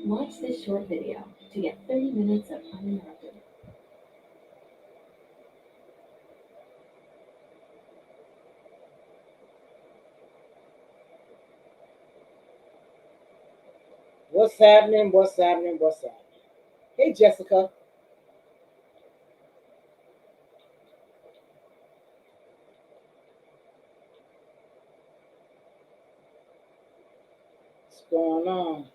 Watch this short video to get 30 minutes of uninterrupted. What's happening? What's happening? What's happening? Hey, Jessica. What's going on?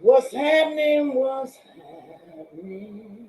What's happening? What's happening?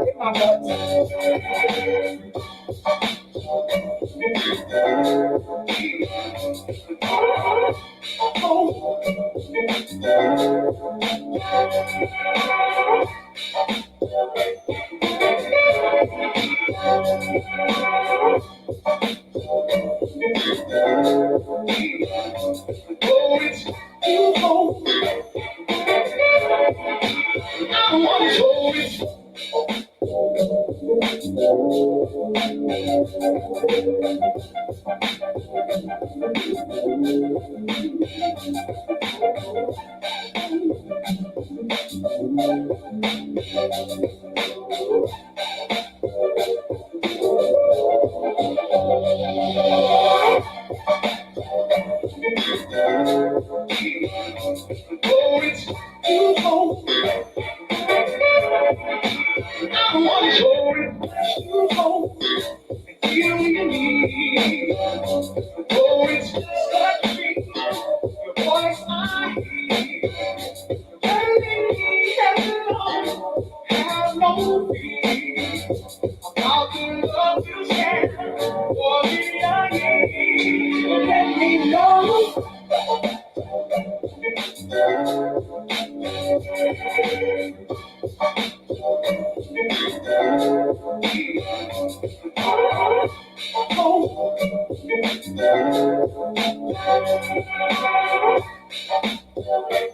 Get my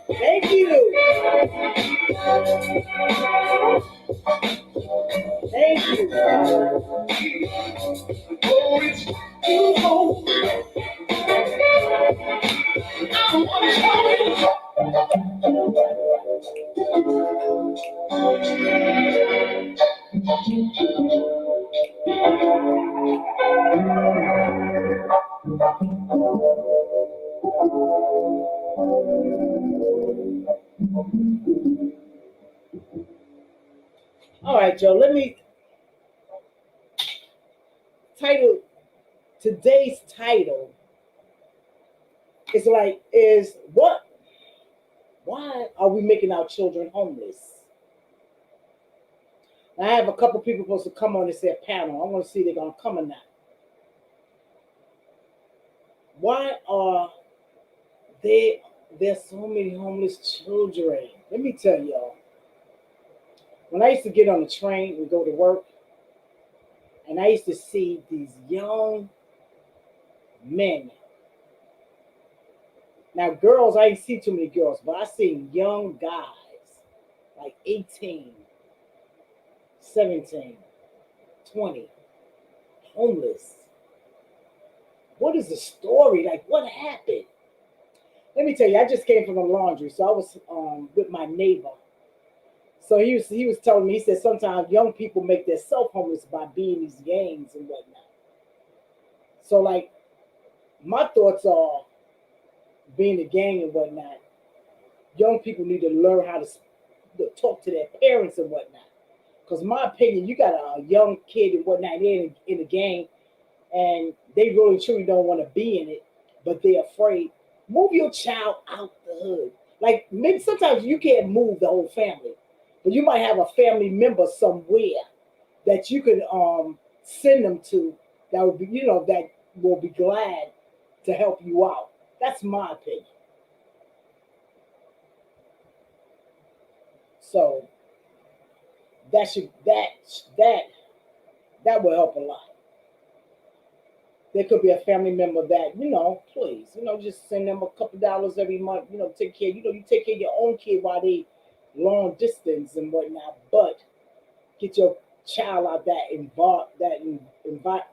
Thank you. Thank you. All right, Joe, let me title today's title is what why are we making our children homeless? Now, I have a couple people supposed to come on this panel. I want to see if they're gonna come or not. Why are there's so many homeless children? Let me tell y'all. When I used to get on the train and go to work, and I used to see these young men. Now, girls, I ain't see too many girls, but I seen young guys, like 18, 17, 20, homeless. What is the story? Like, what happened? Let me tell you, I just came from the laundry, so I was with my neighbor. So he was telling me, he said sometimes young people make themselves homeless by being these gangs and whatnot. So like my thoughts are being a gang and whatnot, young people need to learn how to talk to their parents and whatnot. Because my opinion, you got a young kid and whatnot in the gang, and they really truly don't want to be in it, but they're afraid. Move your child out the hood. Like maybe sometimes you can't move the whole family. but you might have a family member somewhere that you can send them to that would be, that will be glad to help you out. That's my opinion. So that should that that will help a lot. There could be a family member that, please, just send them a couple dollars every month, take care, you take care of your own kid while they long distance and whatnot, but get your child out that involved that invite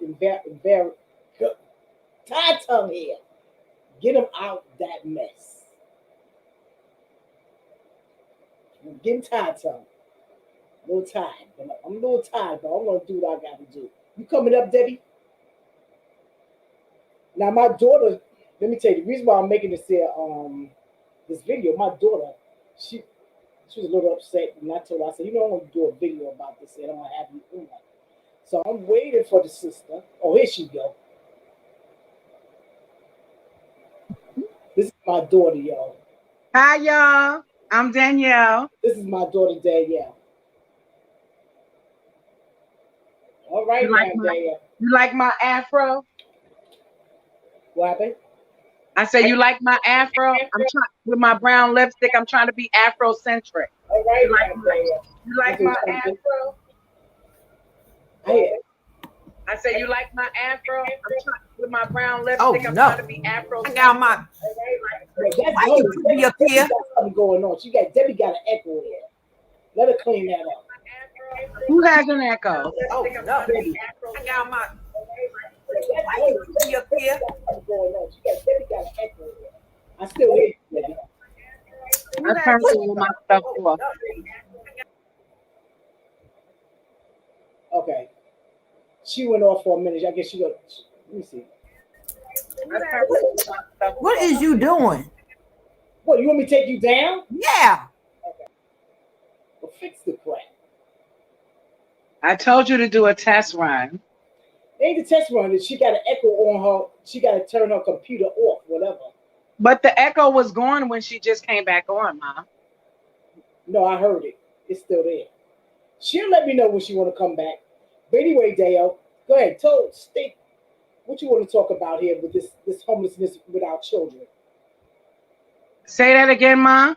tie tongue here. Get them out that mess. I'm getting tired, tongue. A little tired, but I'm a little tired, but I'm gonna do what I gotta do. You coming up, Debbie? Now my daughter, let me tell you the reason why I'm making this video. My daughter, she she was a little upset, and I told her, I said, I'm gonna do a video about this, and I'm gonna have you do one. So I'm waiting for the sister. Oh, here she go. This is my daughter, y'all. Hi, y'all. I'm Danielle. This is my daughter, Danielle. All right, Danielle. You like my afro? What happened? I said, you like my afro? I'm trying with my brown lipstick. I'm trying to be Afrocentric. All right, Danielle. You like my afro? I said, you like my afro? I'm trying with my brown lipstick. I'm trying to be Afrocentric. I got my. Why you put me up here? Got something going on. Debbie got an echo here. Let her clean that up. Who has an echo? Oh no, I got my. Why you put me up here? Debbie got an echo here. I still hear you, Debbie. I turned all my stuff off. Okay. She went off for a minute. I guess she got. Let me see. What is you doing? What, you want me to take you down? Yeah. Okay. Well, fix the crap. I told you to do a test run. Ain't the test run. She got an echo on her. She got to turn her computer off, whatever. But the echo was gone when she just came back on, Mom. No, I heard it. It's still there. She'll let me know when she want to come back. But anyway, Dale, go ahead. State what you want to talk about here with this homelessness without children. Say that again, Mom.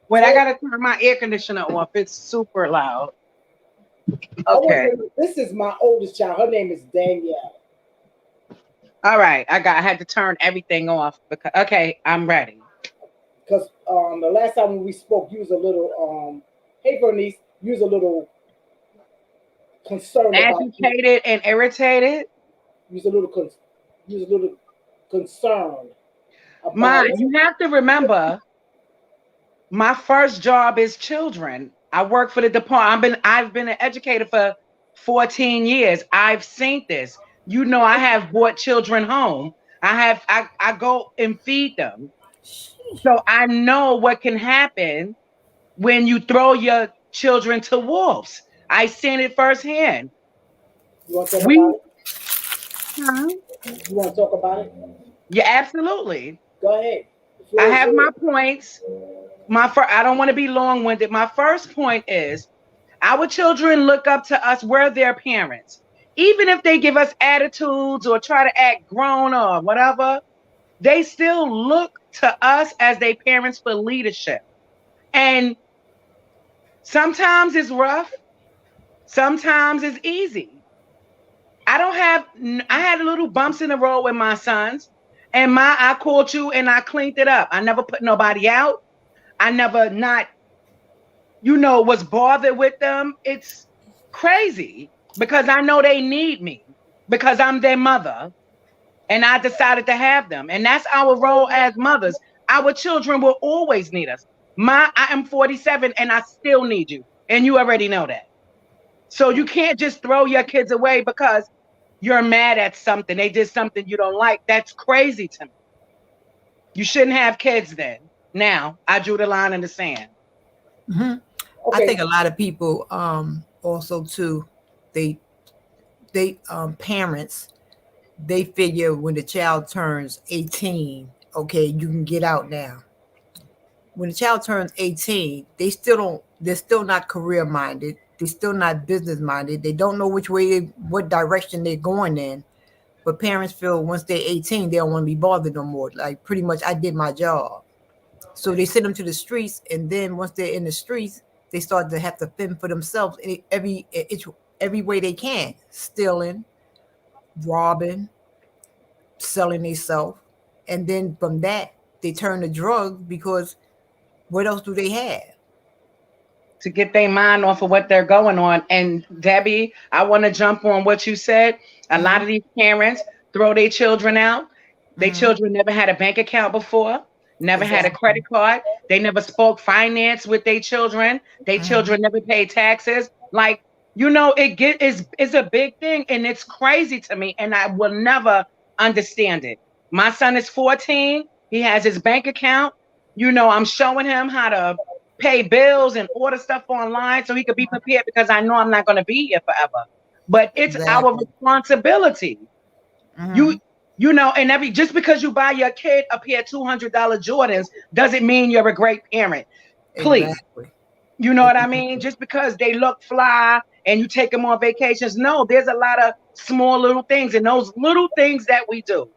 Wait, I gotta turn my air conditioner off. It's super loud. Okay. This is my oldest child. Her name is Danielle. All right. I had to turn everything off because okay, I'm ready. Because the last time when we spoke, you was a little hey Bernice, you was a little concerned, agitated and irritated. You was a little concerned. Mom, you have to remember, my first job is children. I work for the department. I've been an educator for 14 years. I've seen this. I have brought children home. I go and feed them. So I know what can happen when you throw your children to wolves. I seen it firsthand. You want to talk about it? You want to talk about it? Yeah, absolutely. Go ahead. I have my points. I don't want to be long-winded. My first point is our children look up to us. We're their parents. Even if they give us attitudes or try to act grown or whatever, they still look to us as their parents for leadership. And sometimes it's rough. Sometimes it's easy. I had little bumps in the road with my sons, and I called you and I cleaned it up. I never put nobody out. I never was bothered with them. It's crazy because I know they need me because I'm their mother and I decided to have them. And that's our role as mothers. Our children will always need us. I am 47 and I still need you. And you already know that. So you can't just throw your kids away because you're mad at something. They did something you don't like. That's crazy to me. You shouldn't have kids then. Now, I drew the line in the sand. Mm-hmm. Okay. I think a lot of people also too, they parents, they figure when the child turns 18, okay, you can get out now. when the child turns 18, they're still not career minded. They're still not business minded. They don't know what direction they're going in. But parents feel once they're 18, they don't want to be bothered no more. Like pretty much, I did my job. So they send them to the streets, and then once they're in the streets, they start to have to fend for themselves every way they can, stealing, robbing, selling themselves, and then from that they turn to drugs because what else do they have? To get their mind off of what they're going on. And Debbie, I want to jump on what you said. A lot Mm-hmm. of these parents throw their children out. Their Mm-hmm. children never had a bank account before, never had a Exactly. credit card. They never spoke finance with their children. Their Mm-hmm. children never paid taxes. Like, is a big thing, and it's crazy to me, and I will never understand it. My son is 14. He has his bank account. I'm showing him how to pay bills and order stuff online so he could be prepared because I know I'm not going to be here forever. But it's our Exactly. responsibility. You Mm-hmm. and just because you buy your kid a pair of $200 Jordans doesn't mean you're a great parent. Please. Exactly. You know what I mean? Exactly. Just because they look fly and you take them on vacations. No, there's a lot of small little things, and those little things that we do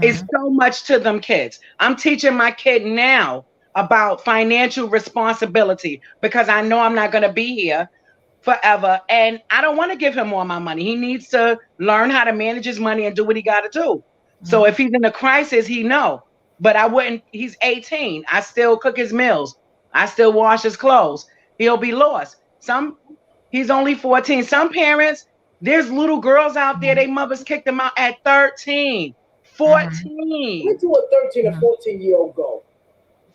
is Mm-hmm. so much to them kids. I'm teaching my kid now about financial responsibility because I know I'm not going to be here forever, and I don't want to give him all my money. He needs to learn how to manage his money and do what he got to do. So Mm-hmm. if he's in a crisis, he know. But I wouldn't. He's 18. I still cook his meals. I still wash his clothes. He'll be lost. He's only 14. Some parents, there's little girls out there. Their mothers kicked them out at 13, Mm-hmm. 14 Where do a 13 or Mm-hmm. 14-year-old go?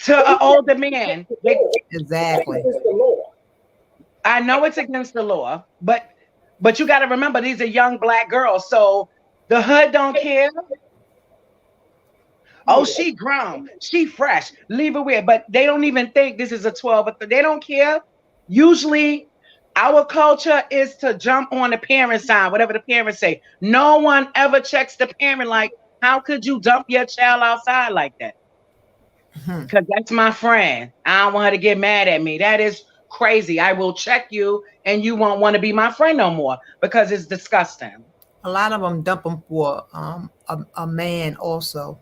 to But an it's older against man. the law. That's Exactly. against the law. I know it's against the law, but you got to remember these are young black girls, so the hood don't care. Oh, Yeah. she grown, she fresh, leave her where. But they don't even think this is a 12 or they don't care. Usually, our culture is to jump on the parent side, whatever the parents say. No one ever checks the parent like, how could you dump your child outside like that? Mm-hmm. Because that's my friend. I don't want her to get mad at me. That is crazy. I will check you and you won't want to be my friend no more because it's disgusting. A lot of them dump them for a man also.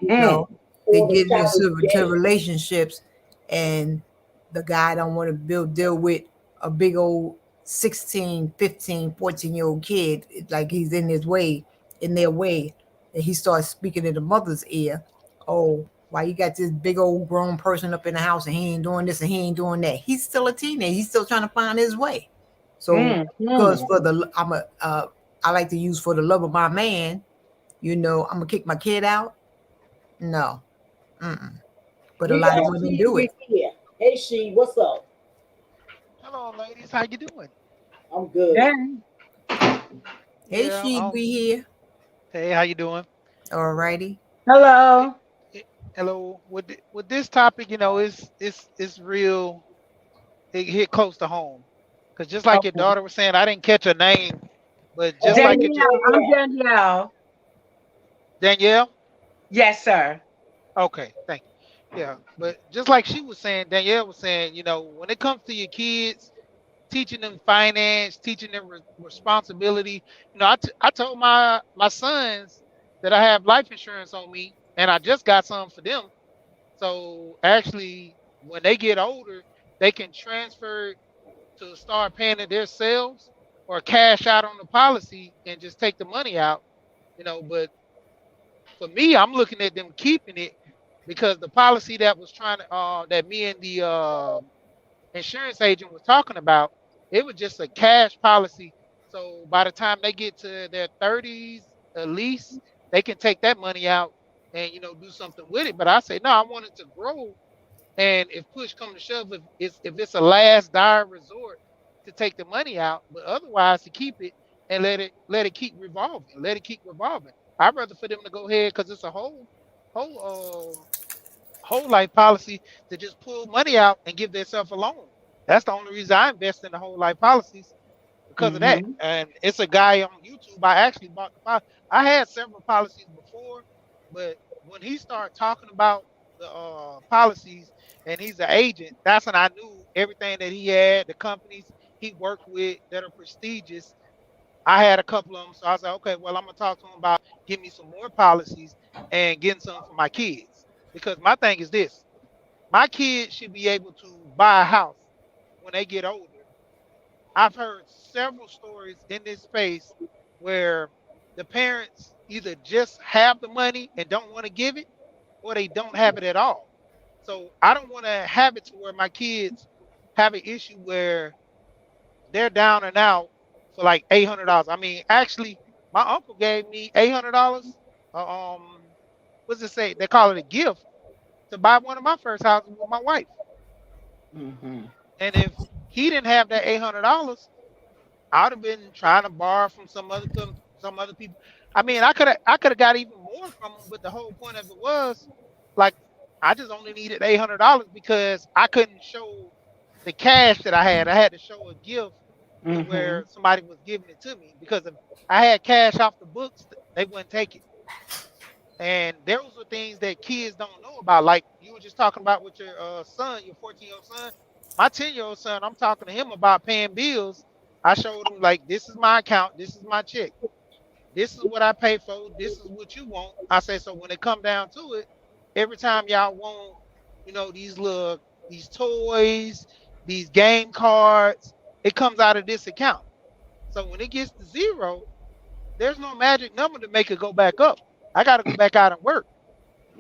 You Mm-hmm. know, they Or the get child is to gay. relationships, and the guy don't want to deal with a big old 16, 15, 14-year-old kid. Like he's in their way, and he starts speaking in the mother's ear. Oh, why you got this big old grown person up in the house and he ain't doing this and he ain't doing that? He's still a teenager. He's still trying to find his way. So because Mm-hmm. I like to use for the love of my man, I'm gonna kick my kid out. No. Mm-mm. But a We lot of got women She do with it. here. Hey, She, what's up? Hello, ladies. How you doing? I'm good. Yeah. Hey, Yeah. she we here. Hey, how you doing? Alrighty. Eh, Hello. eh, Hello. With this topic, it's real. It hit close to home, because just like your Okay. daughter was saying, I didn't catch her name, but just like Okay, it, Danielle. I'm Danielle. Danielle. Danielle. Yes, sir. Okay, thank you. Yeah, but just like she was saying, Danielle was saying, when it comes to your kids, teaching them finance, teaching them responsibility. I told my sons that I have life insurance on me, and I just got some for them. So actually, when they get older, they can transfer to start paying it themselves or cash out on the policy and just take the money out. But for me, I'm looking at them keeping it because the policy that was trying to that me and the insurance agent was talking about, it was just a cash policy. So by the time they get to their 30s, at least they can take that money out and do something with it. But I say no, I want it to grow, and if push come to shove, if it's a last dire resort, to take the money out, but otherwise to keep it and let it keep revolving, let it keep revolving. I'd rather for them to go ahead because it's a whole whole life policy to just pull money out and give themselves a loan. That's the only reason I invest in the whole life policies, because of that. Mm-hmm. And it's a guy on YouTube. I actually bought the policy. I had several policies before, but when he started talking about the policies, and he's an agent. That's when I knew everything that he had, the companies he worked with that are prestigious. I had a couple of them, so I was like, okay, well, I'm gonna talk to him about give me some more policies and getting some for my kids. Because my thing is this: my kids should be able to buy a house when they get older. I've heard several stories in this space where the parents either just have the money and don't want to give it, or they don't have it at all. So I don't want to have it to where my kids have an issue where they're down and out for like $800. I mean, actually, my uncle gave me $800. What's it say? They call it a gift to buy one of my first houses with my wife. Mm-hmm. And if he didn't have that $800, I'd have been trying to borrow from some other people. I mean, I could have got even more from them, but the whole point of it was like I just only needed $800 because I couldn't show the cash that I had. I had to show a gift to Mm-hmm. where somebody was giving it to me because if I had cash off the books, they wouldn't take it. And those are things that kids don't know about. Like you were just talking about with your son, your 14-year-old son. My 10-year-old son, I'm talking to him about paying bills. I showed him like this is my account, this is my check, this is what I pay for, this is what you want. I say so when it come down to it, every time y'all want, these toys, these game cards, it comes out of this account. So when it gets to zero, there's no magic number to make it go back up. I got to go back out and work.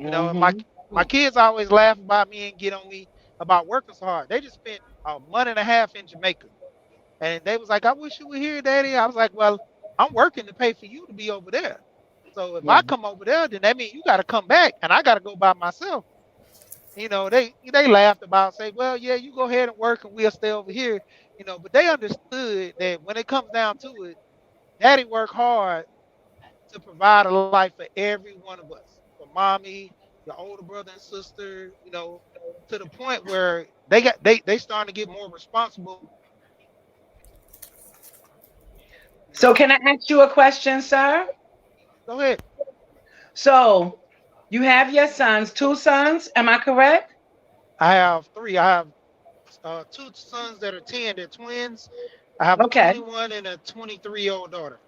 And my Mm-hmm. my kids always laugh about me and get on me about working so hard. They just spent a month and a half in Jamaica, and they was like, "I wish you were here, Daddy." I was like, "Well, I'm working to pay for you to be over there. So if I Right. come over there, then that means you got to come back, and I got to go by myself." They laughed about say, "Well, yeah, you go ahead and work, and we'll stay over here." But they understood that when it comes down to it, Daddy worked hard to provide a life for every one of us, for mommy, your older brother and sister, to the point where they starting to get more responsible. So can I ask you a question, sir? Go ahead. So you have your sons, two sons, am I correct? I have three. I have two sons that are 10. They're twins. I have a Okay. 21 and a 23-year-old daughter.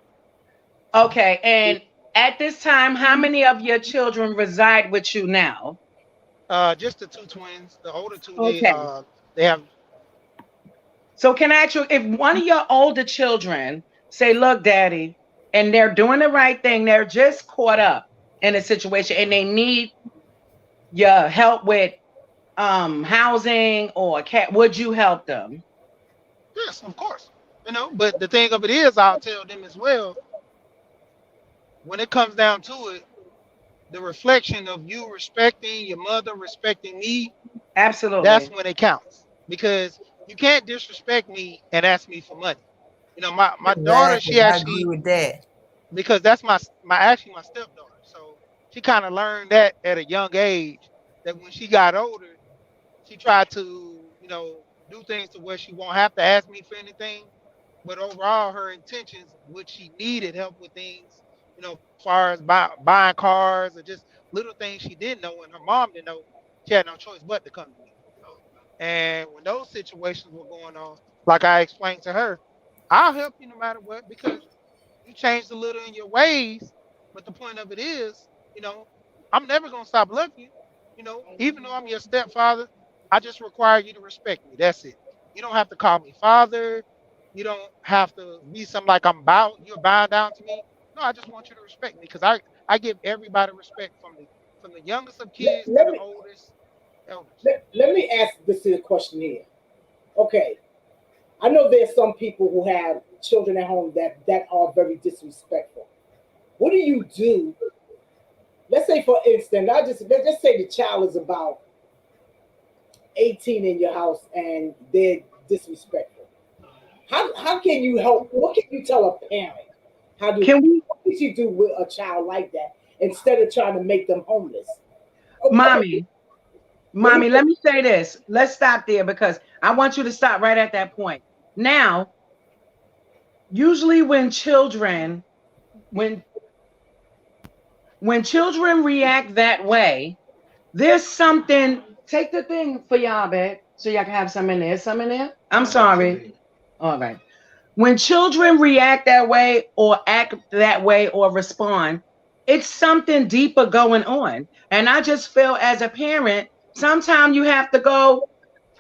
Okay. And at this time, how many of your children reside with you now? Just the two twins. The older two, Okay. they have. So can I ask you, if one of your older children say, look, daddy, and they're doing the right thing, they're just caught up in a situation and they need your help with housing or cat, would you help them? Yes, of course. But the thing of it is, I'll tell them as well. When it comes down to it, the reflection of you respecting your mother, respecting me, that's Absolutely. when it counts. Because you can't disrespect me and ask me for money. My daughter, Exactly. she I agree actually, with that. because that's my actually my stepdaughter. So she kind of learned that at a young age that when she got older, she tried to, do things to where she won't have to ask me for anything. But overall, her intentions, what she needed help with things, far as buying cars or just little things she didn't know and her mom didn't know, she had no choice but to come to me. And when those situations were going on, like I explained to her, I'll help you no matter what because you changed a little in your ways. But the point of it is, I'm never gonna stop loving you. Even though I'm your stepfather, I just require you to respect me. That's it. You don't have to call me father. You don't have to be something like you're bowing down to me. No, I just want you to respect me because I give everybody respect from the youngest of Let, kids to let the me oldest elders. let me ask this here question here. Okay, I know there's some people who have children at home that are very disrespectful. What do you do? Let's say, for instance, let's just say the child is about 18 in your house and they're disrespectful. How can you help? What can you tell a parent? Can we, What should you do with a child like that instead of trying to make them homeless? Okay, mommy, let me mommy, let me say this. Let's stop there because I want you to stop right at that point. Now, usually when when children react that way, There's something. Take the thing for y'all, babe, so y'all can have some in there. Some in there. I'm sorry. All right. When children react that way or act that way or respond, it's something deeper going on. And I just feel as a parent, sometimes you have to go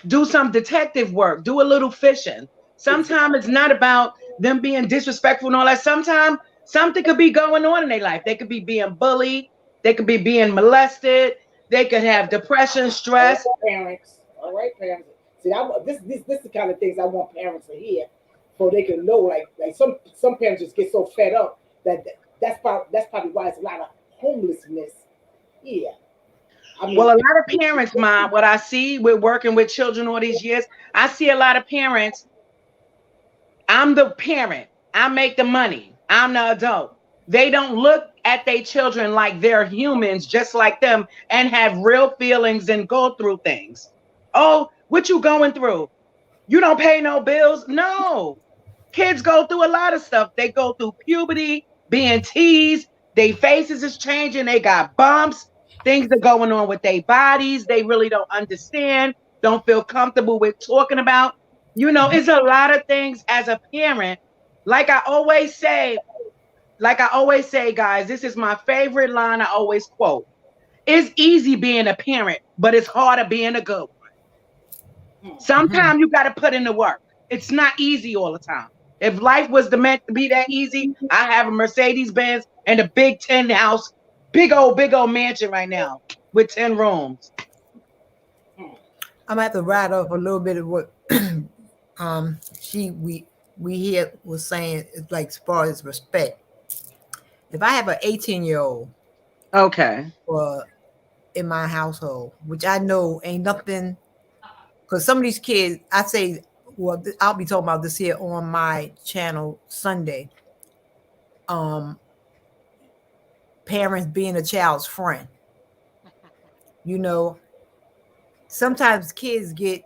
do some detective work, do a little fishing. Sometimes it's not about them being disrespectful and all that. Sometimes something could be going on in their life. They could be being bullied, they could be being molested, they could have depression, stress. Parents, all right, parents. See, this is the kind of things I want parents to hear, so they can know. Like some parents just get so fed up that that's probably why it's a lot of homelessness here. I mean, Well, a lot of parents, Mom, what I see with working with children all these years, I see a lot of parents. I'm the parent. I make the money. I'm the adult. They don't look at their children like they're humans just like them and have real feelings and go through things. Oh, what you going through? You don't pay no bills? No. Kids go through a lot of stuff. They go through puberty, being teased, their faces is changing, they got bumps, things are going on with their bodies. They really don't understand, don't feel comfortable with talking about. It's a lot of things as a parent. Like I always say, guys, this is my favorite line I always quote. It's easy being a parent, but it's harder being a good one. Sometimes you got to put in the work. It's not easy all the time. If life was meant to be that easy, I have a Mercedes Benz and a big 10 house, big old mansion right now with 10 rooms. I'm gonna have to write off a little bit of what we here was saying. It's like as far as respect. If I have an 18-year-old Okay. in my household, which I know ain't nothing, because some of these kids, I say, well, I'll be talking about this here on my channel Sunday. Parents being a child's friend. Sometimes kids get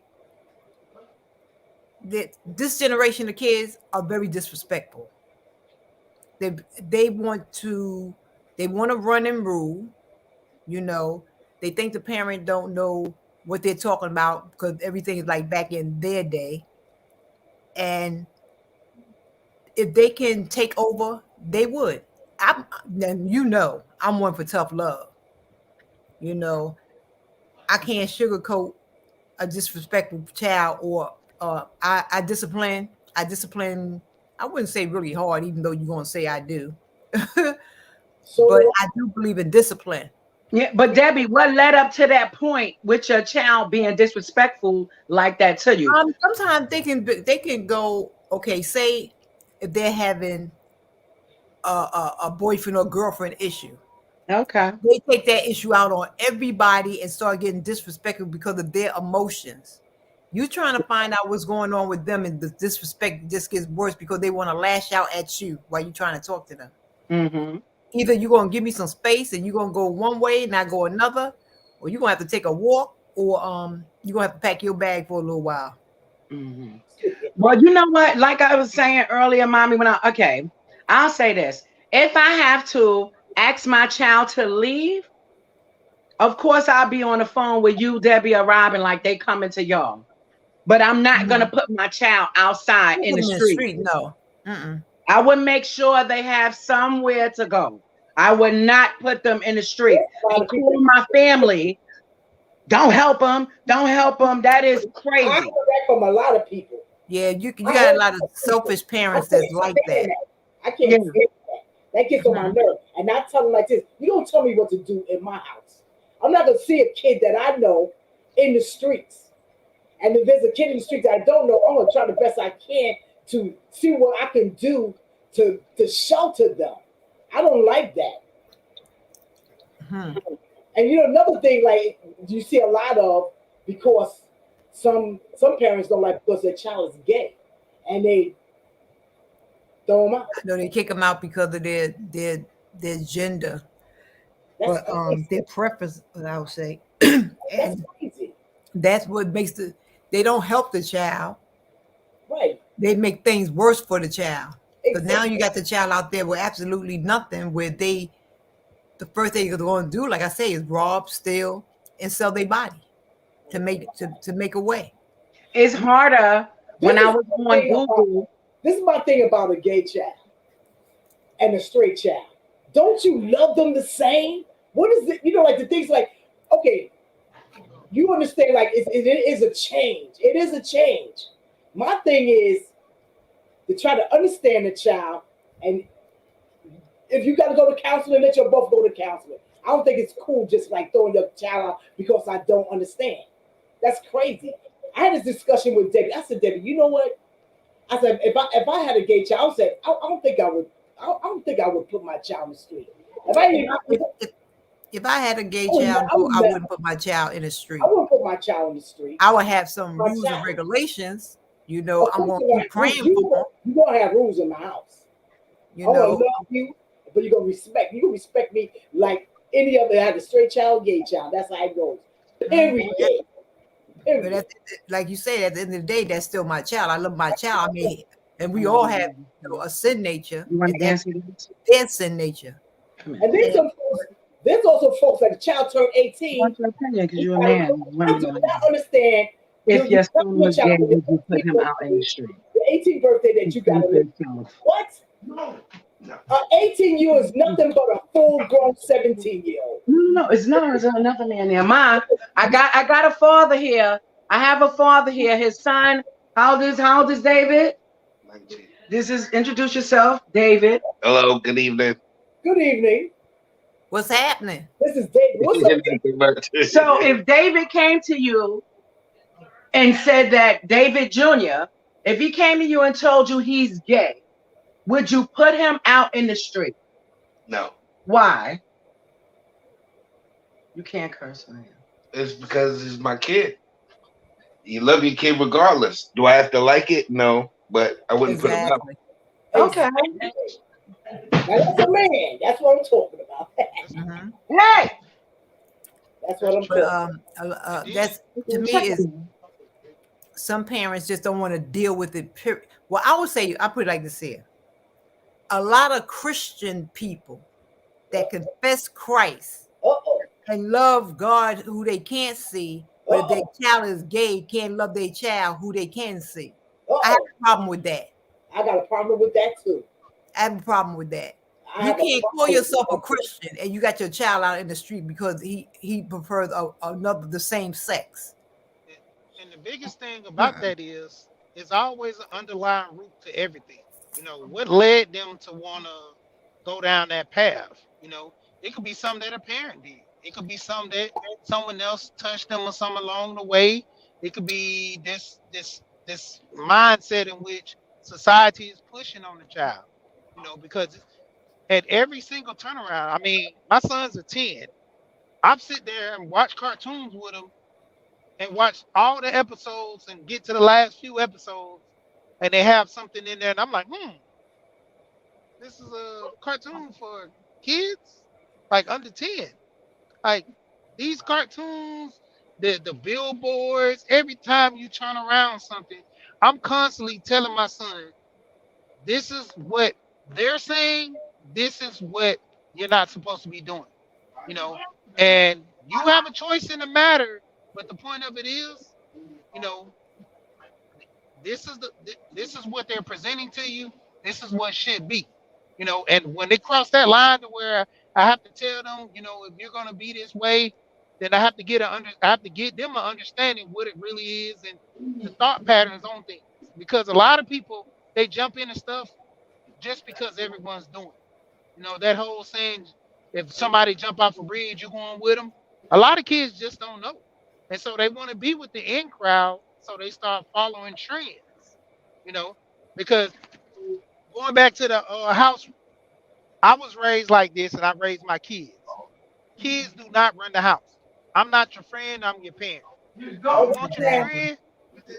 that. This generation of kids are very disrespectful. They want to run and rule. They think the parent don't know what they're talking about because everything is like back in their day. And if they can take over, they would. I'm one for tough love. I can't sugarcoat a disrespectful child, or I discipline. I wouldn't say really hard, even though you're gonna say I do. But I do believe in discipline. Yeah, but Debbie, what led up to that point with your child being disrespectful like that to you? Sometimes they can go, okay, say if they're having a boyfriend or girlfriend issue. Okay. They take that issue out on everybody and start getting disrespectful because of their emotions. You trying to find out what's going on with them, and the disrespect just gets worse because they want to lash out at you while you're trying to talk to them. Mm-hmm. Either you're going to give me some space and you're going to go one way and I go another, or you're going to have to take a walk, or you're going to have to pack your bag for a little while. Mm-hmm. Well, you know what? Like I was saying earlier, Mommy, I'll say this. If I have to ask my child to leave, of course I'll be on the phone with you, Debbie, or Robin, like they coming to y'all. But I'm not going to put my child outside in the street. No. I would make sure they have somewhere to go. I would not put them in the street. I call my family. Don't help them. Don't help them. That is crazy. I heard that from a lot of people. Yeah, you got a lot of selfish parents that's like that. I can't stand that. That gets on my nerve. And I tell them like this: you don't tell me what to do in my house. I'm not gonna see a kid that I know in the streets. And if there's a kid in the streets that I don't know, I'm gonna try the best I can to see what I can do to shelter them. I don't like that. And another thing, like you see a lot of, because some parents don't like because their child is gay, and they throw them out. No, they kick them out because of their gender, but their preference, I would say. That's crazy. That's what makes they don't help the child. Right. They make things worse for the child. Because now you got the child out there with absolutely nothing, where the first thing they're going to do, like I say, is rob, steal, and sell their body to make a way. It's harder This when I is was my on thing about Google. this is my thing about a gay child and a straight child. Don't you love them the same? What is it? You know, like the things like, okay, you understand, like it is a change. It is a change. My thing is to try to understand the child, and if you got to go to counseling, let your both go to counseling. I don't think it's cool just like throwing your child out because I don't understand. That's crazy. I had this discussion with Debbie. I said, Debbie, you know what? I said, if I had a gay child, I said, I don't think I would. I don't think I would put my child in the street. If I If even, I, if, if, if I had a gay I would, child, I no, would I never. wouldn't put my child in the I street. wouldn't put my child in the street. I would have some My rules and child. regulations. Of I'm course, gonna you be got rules. praying for them. You gonna have rules in my house. You I want know, to love you, but you're gonna respect. You gonna respect me like any other. Had a straight child, gay child. That's how it goes. mhm. Period. But Period. like you said, at the end of the day, that's still my child. I love my child. I mean, and we all have a sin nature, You want and to answer this? their sin nature. Come here. And then And some folks. There's also folks like the child turned I 18. want your opinion because You you're a gotta, man. I Women do don't not know. understand. If You your tell son your was gay, child on would your you put 18th him out in the birthday, street? the 18th birthday that you gotta live. What? 18-year is nothing but a full-grown 17-year-old. No, it's not. There's another man there. I got a father here. I have a father here. His son. How old is David? 19. This is introduce yourself, David. Hello, good evening. Good evening. what's happening? This is David. What's up, David? Nothing much. So if David came to you and said that David Jr., if he came to you and told you he's gay, would you put him out in the street? No, Why? You can't curse on him. it's because it's my kid. You love your kid regardless. Do I have to like it? No, but I wouldn't put him out. Exactly. Okay. Now that's a man. That's what I'm talking about. Hmm. Hey, That's what I'm But talking that's to me is some parents just don't want to deal with it. Well, I would say I put it like this here: a lot of Christian people that confess Christ about. Uh-oh. and love God who they can't see, but if their child is gay, can't love their child who they can see. I have Uh-oh. a problem with that. I got a problem with that too. I have a problem with that. I You have a can't call problem yourself a with Christian and you got your child out in the street because he prefers another the same sex. And the biggest thing about that is always an underlying root to everything. What led them to want to go down that path? It could be something that a parent did. It could be something that someone else touched them or something along the way. It could be this mindset in which society is pushing on the child. Because at every single turnaround, I mean, my sons are 10. I've sit there and watch cartoons with them and watch all the episodes and get to the last few episodes, and they have something in there, and I'm like, this is a cartoon for kids, like under 10. Like these cartoons, the billboards, every time you turn around something, I'm constantly telling my son, this is what they're saying, this is what you're not supposed to be doing, you know, and you have a choice in the matter, but the point of it is, you know, this is what they're presenting to you. This is what should be, And when they cross that line to where I have to tell them, if you're gonna be this way, then I have to get them an understanding what it really is and the thought patterns on things. Because a lot of people they jump into stuff just because everyone's doing it. That whole saying, if somebody jump off a bridge, you going with them. A lot of kids just don't know, and so they want to be with the in crowd, so they start following trends. You know, because going back to the house, I was raised like this, and I raised my kids. Kids do not run the house. I'm not your friend. I'm your parent. You want your that. Exactly. friend?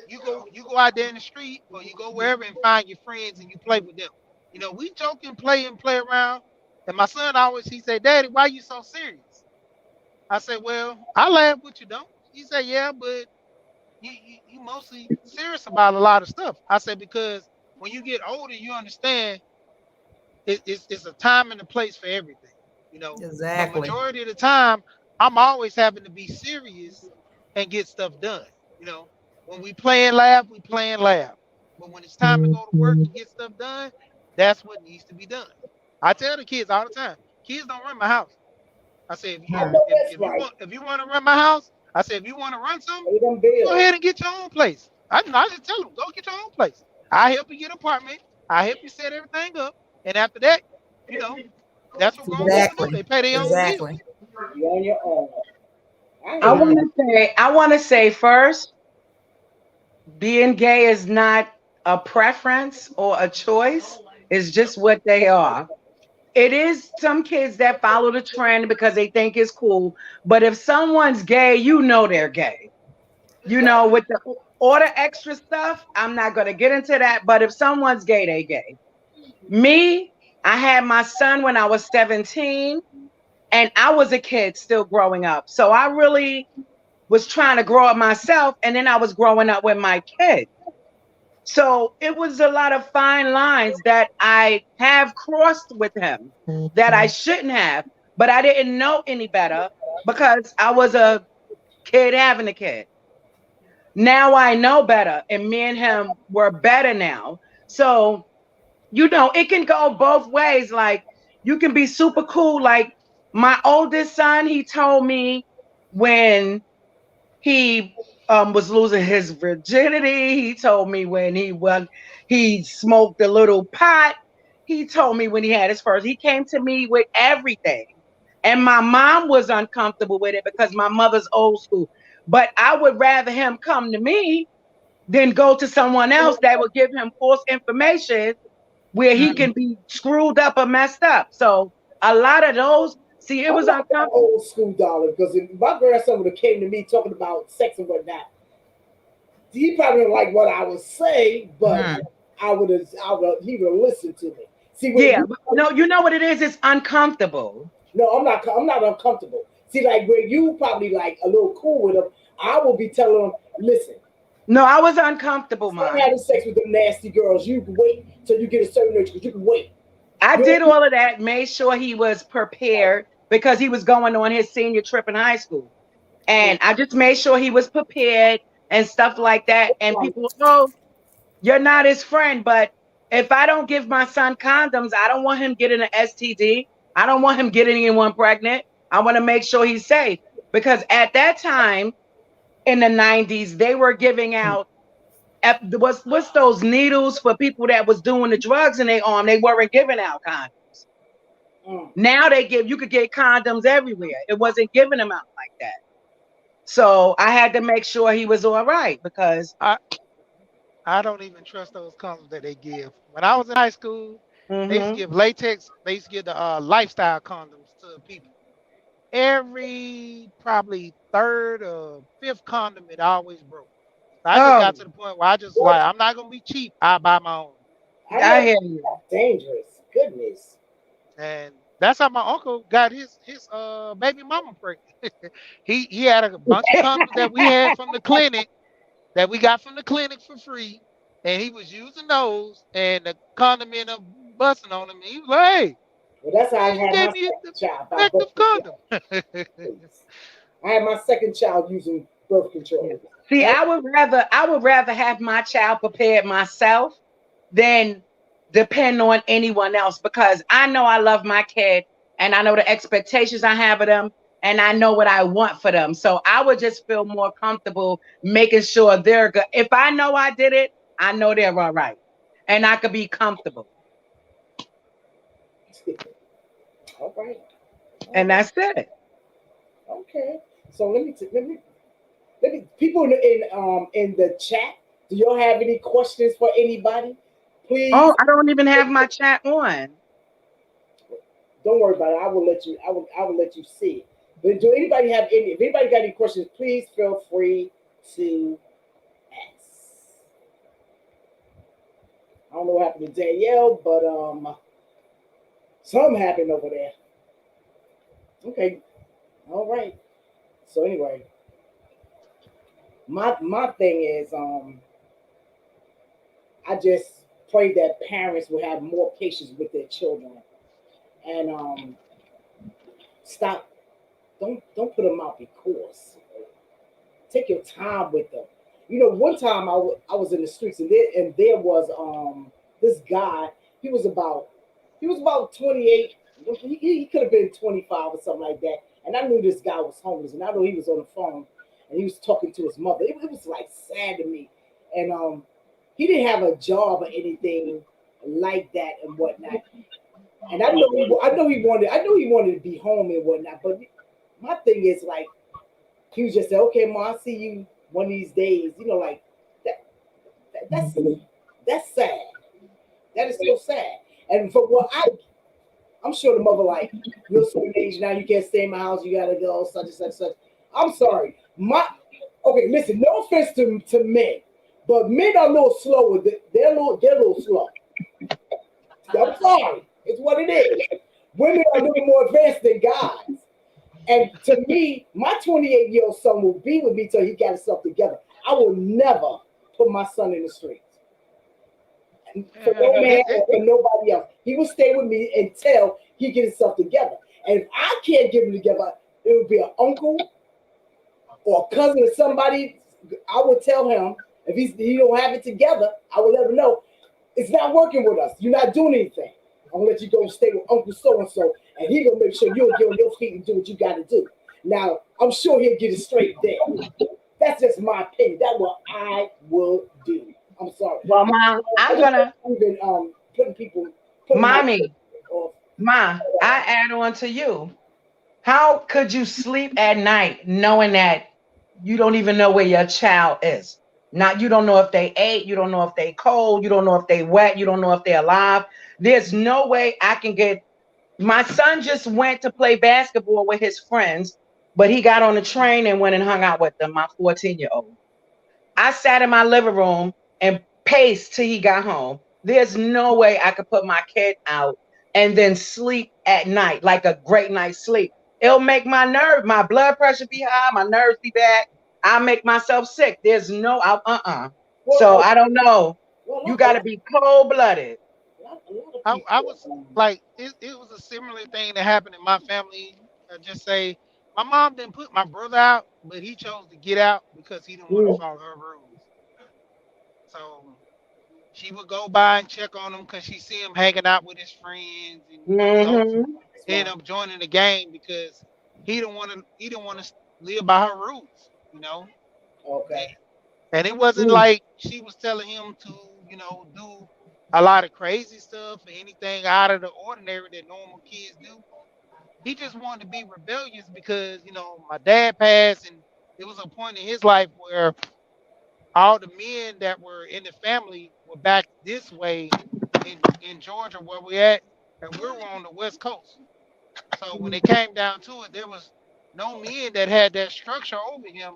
You go out there in the street, or you go wherever and find your friends and you play with them. We joke and play around. And my son always he said, "Daddy, why you so serious?" I said, "Well, I laugh with you, don't." He said, "Yeah, but you mostly serious about a lot of stuff." I said, "Because when you get older, you understand it's a time and a place for everything, But Exactly. majority of the time, I'm always having to be serious and get stuff done. You know, when we play and laugh, we play and laugh. But when it's time to go to work and get stuff done, that's what needs to be done. I tell the kids all the time, kids don't run my house. I say I know that's if you right. want to run my house, I say if you want to run something, Pay them go bills. ahead and get your own place. I just tell them go get your own place. I help you get an apartment. I help you set everything up, and after that, you know, that's what grown people do. Exactly. They pay their own bills. Exactly. You're on your own. I I hear want you. Mm. to say, first, being gay is not a preference or a choice. It's just what they are. It is some kids that follow the trend because they think it's cool. But if someone's gay, you know they're gay. You Right. know, with the all the extra stuff, I'm not gonna get into that. But if someone's gay, they gay. Me, I had my son when I was 17, and I was a kid still growing up. So I really was trying to grow up myself, and then I was growing up with my kid. So it was a lot of fine lines that I have crossed with him that I shouldn't have, but I didn't know any better because I was a kid having a kid. Now I know better, and me and him were better now. So, it can go both ways. Like, you can be super cool. Like, my oldest son, he told me when he was losing his virginity. He told me when he smoked a little pot. He told me when he had his first. He came to me with everything. And my mom was uncomfortable with it because my mother's old school. But I would rather him come to me than go to someone else that would give him false information where he Mm. can be screwed up or messed up. So a lot of those, see, it I'm was not that uncomfortable. old school, darling, because if my grandson would have came to me talking about sex and whatnot, he probably didn't like what I was saying, but Mm. he would have listened to me. See, when Yeah, you, but no, you know what it is? It's uncomfortable. no, I'm not uncomfortable. See, like where you probably like a little cool with him, I will be telling him, listen, No, I was uncomfortable, stop man. having sex with them nasty girls. You can wait till you get a certain age because you can wait. I You did don't, all of that, made sure he was prepared because he was going on his senior trip in high school. And I just made sure he was prepared and stuff like that. And people, oh, you're not his friend. But if I don't give my son condoms, I don't want him getting an STD. I don't want him getting anyone pregnant. I want to make sure he's safe. Because at that time in the 90s, they were giving out what's those needles for people that was doing the drugs in their arm. They weren't giving out condoms. mm. Now you could get condoms everywhere. It wasn't giving them out like that. So I had to make sure he was all right because I I don't even trust those condoms that they give. When I was in high school, they used to mhm. give latex. They used to give the lifestyle condoms to people. Every probably third or fifth condom, it always broke. So I just Oh, got to the point where I just What? like I'm not gonna be cheap. I buy my own, I I know hear you. that's dangerous. Goodness. and that's how my uncle got his baby mama pregnant. He had a bunch of condoms that we had from the clinic that we got from the clinic for free, and he was using those, and the condom ended up busting on him. And he was like, "Hey, Well, that's how I man, you had my gave me second the child by birth effective control. condom." Please. I had my second child using birth Yeah. control. See, And I would rather have my child prepared myself than depend on anyone else because I know I love my kid and I know the expectations I have of them and I know what I want for them. So I would just feel more comfortable making sure they're good. If I know I did it, I know they're all right. And I could be comfortable. all right, all And right, that's it. okay. So let me people in the chat. Do y'all have any questions for anybody? Oh, Please I don't even have my chat on. don't worry about it. I will let you see it. But do anybody have any? If anybody got any questions, please feel free to ask. I don't know what happened to Danielle, but something happened over there. Okay, all right. So anyway, my thing is I just pray that parents will have more patience with their children and stop don't put them out because take your time with them. You know, one time I was in the streets and there was this guy. He was about he was about 28. He could have been 25 or something like that. And I knew this guy was homeless, and I know he was on the phone and he was talking to his mother. It was like sad to me, and he didn't have a job or anything like that and whatnot. And I know he wanted to be home and whatnot. But my thing is like he was just saying, okay, ma, I'll see you one of these days. You know, like that, that's sad. That is so sad. And for what I'm sure the mother like, you're a certain age now, you can't stay in my house, you gotta go, such and such, such. I'm sorry. Okay, listen, no offense to men, but men are a little slow with it. They're a little slow. I'm sorry. It's what it is. Women are a little more advanced than guys. And to me, my 28-year-old son will be with me till he got himself together. I will never put my son in the streets for Yeah, no man it, or for nobody else. He will stay with me until he gets himself together. And if I can't get him together, it would be an uncle or a cousin or somebody. I would tell him if he don't have it together, I will let him know it's not working with us. You're not doing anything. I'm gonna let you go and stay with Uncle So and So, and he gonna make sure you'll get on your feet and do what you got to do. Now, I'm sure he'll get it straight there. That's just my opinion. That's what I will do. I'm sorry. Well, mom, I I'm just gonna, even putting my mommy, off. ma, I add on to you. How could you sleep at night knowing that you don't even know where your child is? Not you don't know if they ate, you don't know if they cold, you don't know if they wet, you don't know if they're alive. There's no way I can get my son just went to play basketball with his friends, but he got on the train and went and hung out with them, my 14-year-old. I sat in my living room and paced till he got home. There's no way I could put my kid out and then sleep at night like a great night's sleep. It'll make my blood pressure be high, my nerves be bad. I make myself sick. There's no, So Well, I don't know. well, You got to be cold blooded. a lot of I people. was like, it was a similar thing that happened in my family. Just say, my mom didn't put my brother out, but he chose to get out because he didn't want to Mm, follow her rules. So she would go by and check on him because she see him hanging out with his friends, and so Hmm. he ended up joining the game because he didn't want to live by her rules, okay. and, and it wasn't Mm. like she was telling him to do a lot of crazy stuff or anything out of the ordinary that normal kids do. He just wanted to be rebellious because my dad passed, and it was a point in his life where all the men that were in the family were back this way in Georgia where we at, and we were on the West Coast. So when it came down to it, there was no men that had that structure over him.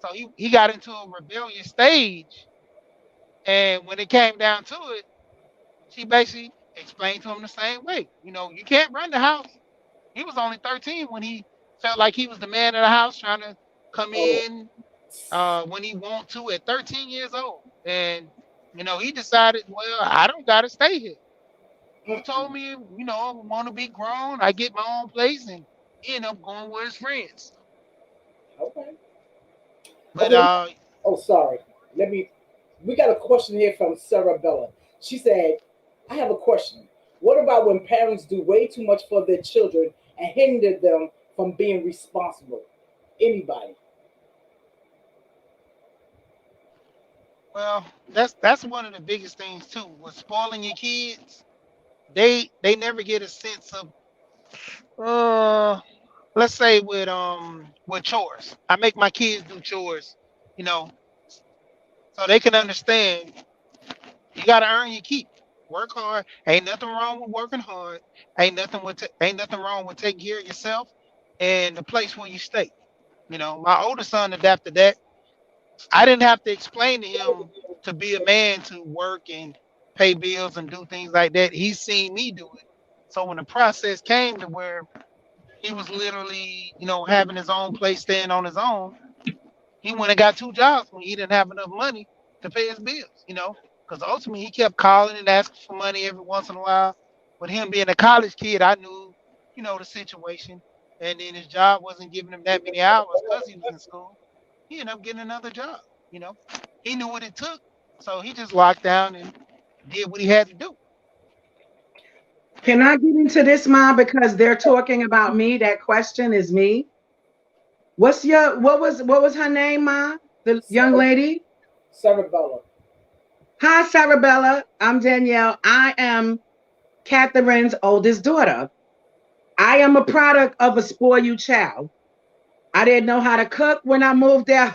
So he got into a rebellious stage. And when it came down to it, she basically explained to him the same way. You can't run the house. He was only 13 when he felt like he was the man of the house, trying to come Oh, in when he want to at 13 years old. And he decided, well, I don't gotta stay here. You told me, I want to be grown. I get my own place, and he ended up going with his friends. okay. But Okay. Oh, sorry. Let me. We got a question here from Sarah Bella. She said, "I have a question. What about when parents do way too much for their children and hinder them from being responsible? Anybody? well, that's one of the biggest things too. With spoiling your kids, they never get a sense of uh let's say with chores. I make my kids do chores, you know, so they can understand you gotta earn your keep. Work hard. Ain't nothing wrong with working hard. Ain't nothing wrong with taking care of yourself and the place where you stay. My older son adapted that. I didn't have to explain to him to be a man to work and pay bills and do things like that. He's seen me do it. So when the process came to where he was literally, having his own place, staying on his own, he went and got two jobs when he didn't have enough money to pay his bills, because ultimately he kept calling and asking for money every once in a while. But him being a college kid, I knew, the situation. and then his job wasn't giving him that many hours because he was in school. He ended up getting another job. You know, he knew what it took, so he just locked down and did what he had to do. Can I get into this, Mom? Because they're talking about me. That question is me. What was her name, Ma? The young Sarah, lady? Cerebella. Hi, Sarabella. I'm Danielle. I am Catherine's oldest daughter. I am a product of a spoiled child. I didn't know how to cook when I moved out.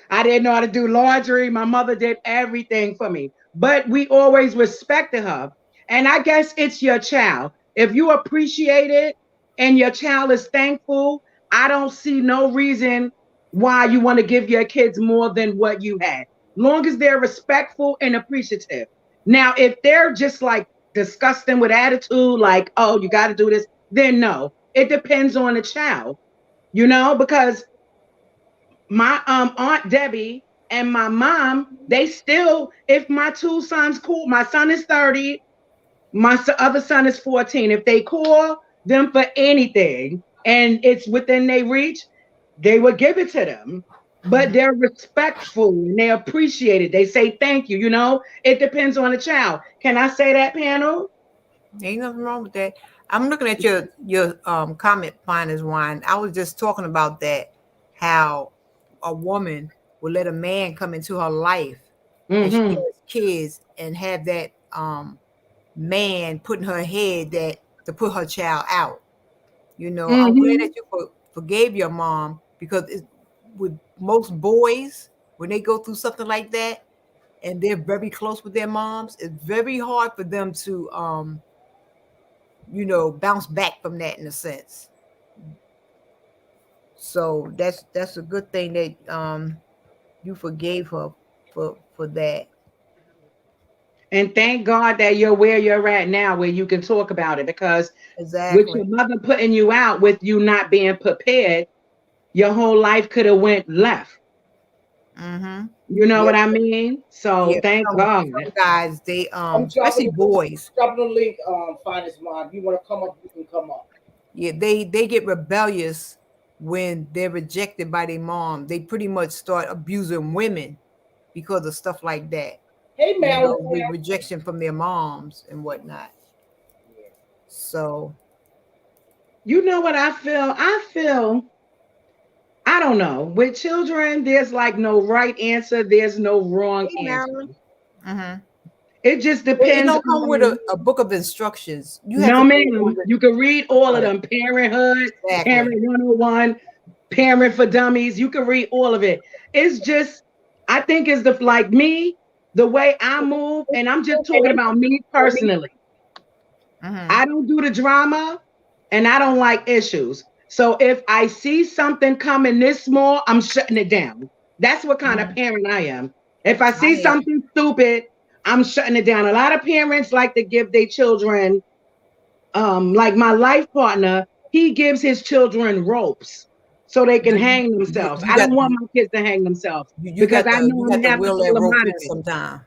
I didn't know how to do laundry. My mother did everything for me, but we always respected her. And I guess it's your child. If you appreciate it and your child is thankful, I don't see no reason why you want to give your kids more than what you had. Long as they're respectful and appreciative. Now, if they're just like disgusting with attitude, like, oh, you got to do this, then no. It depends on the child, because my aunt Debbie and my mom, they still, if my two sons call, my son is 30, my other son is 14. If they call them for anything and it's within their reach, they would give it to them. But Mhm. they're respectful and they appreciate it. They say thank you. It depends on the child. Can I say that, panel? Ain't nothing wrong with that. I'm looking at your comment, fine as wine. I was just talking about that, how a woman will let a man come into her life and she Mm-hmm. has kids and have that man put in her head that to put her child out. I'm glad Mm-hmm. that you forgave your mom because with most boys, when they go through something like that and they're very close with their moms, it's very hard for them to bounce back from that in a sense. So that's a good thing that you forgave her for that. And thank God that you're where you're at now, where you can talk about it. Because with your Exactly. mother putting you out, with you not being prepared, your whole life could have went left. Mm-hmm. You know Yeah, what I mean? So yeah. thank God. Some guys they I'm especially boys, dropping the link, finest mom. You want to come up, you can come up. yeah, they get rebellious when they're rejected by their mom. They pretty much start abusing women because of stuff like that. Hey, Mel. With rejection from their moms and whatnot. So You know what I feel? I don't know. With children, there's like no right answer, there's no wrong hey, answer. Marilyn. Mm-hmm. It just Well, it depends don't come with on. a book of instructions. You have No, to go on ma'am. the You can read all of right. them. Parenthood, Parent Exactly. 101, Parent for Dummies. You can read all of it. It's just, I think it's like me, the way I move, and I'm just talking about me personally. Mm-hmm. I don't do the drama and I don't like issues. So if I see something coming this small, I'm shutting it down. That's what kind of Mm-hmm. parent I am. If I I see hear you. something stupid, I'm shutting it down. A lot of parents like to give their children, like my life partner, he gives his children ropes so they can hang themselves. You I got don't want my kids to hang themselves you because got I the know you I'm got gonna the have to will pull and them rope out too of it. sometime.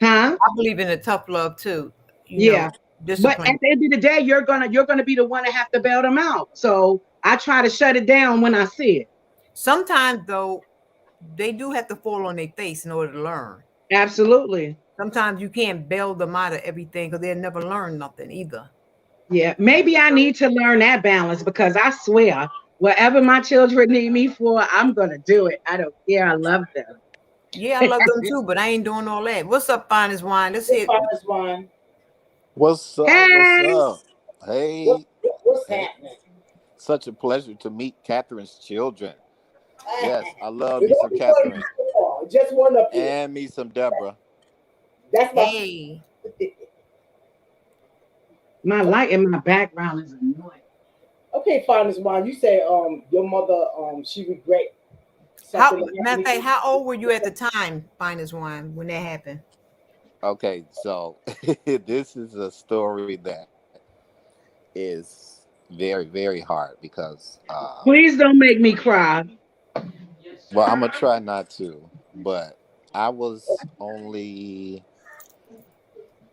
Huh? I believe in the tough love too. Yeah. But at Discipline. the end of the day, you're gonna be the one to have to bail them out. So I try to shut it down when I see it. Sometimes though, they do have to fall on their face in order to learn. Absolutely. Sometimes you can't bail them out of everything because they'll never learn nothing either. Yeah. Maybe I need to learn that balance because I swear, whatever my children need me for, I'm gonna do it. I don't care. I love them. Yeah, I love them too, but I ain't doing all that. What's up, finest wine? Let's Hey, see it. finest wine. What's up? What's Hey, up? What, Hey, what's hey, happening? such a pleasure to meet Catherine's children. Yes, I love It me don't some be one Catherine before, just one up here. and me some Deborah. That's my. Hey, my light in my background is annoying. Okay, finest wine. You say your mother she regret how something that matter happened of to fact, you. how old were you at the time, finest wine, when that happened? Okay, so this is a story that is very, very hard because, Please don't make me cry. well, I'm gonna try not to, but I was only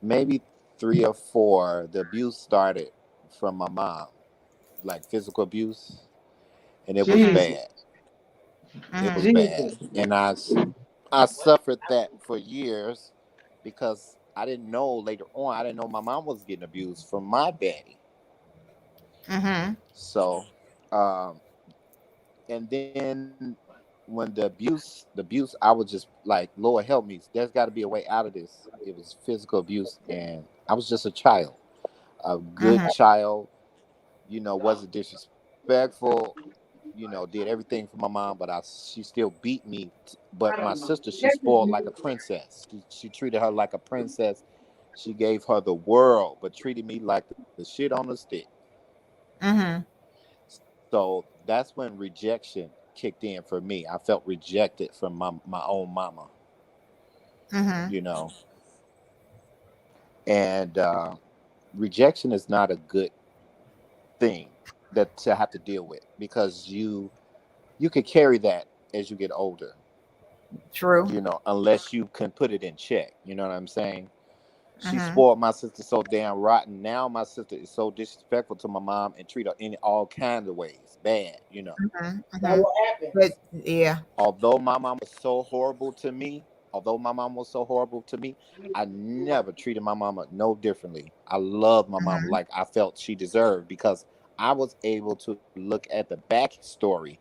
maybe 3 or 4. The abuse started from my mom. like physical abuse, and it was Mm-hmm. bad. It was Mhm. bad, Jesus. and I suffered that for years because I didn't know later on. I didn't know my mom was getting abused from my daddy. Mhm. So, um, and then when the abuse, I was just like, Lord help me. There's got to be a way out of this. It was physical abuse, and I was just a good Mhm. child. Wasn't disrespectful. Did everything for my mom, but she still beat me. But my sister, she spoiled like a princess. She treated her like a princess. She gave her the world, but treated me like the shit on the stick. Mhm. So that's when rejection kicked in for me. I felt rejected from my own mama, Mhm. you know, and rejection is not a good thing that to have to deal with because you could carry that as you get older, True. unless you can put it in check. You know what I'm saying? She Mhm. spoiled my sister so damn rotten. Now my sister is so disrespectful to my mom and treat her in all kinds of ways bad. Mhm. Now Mhm. what But happens? yeah. Although my mom was so horrible to me, I never treated my mama no differently. I loved my mama Mhm. like I felt she deserved because I was able to look at the backstory.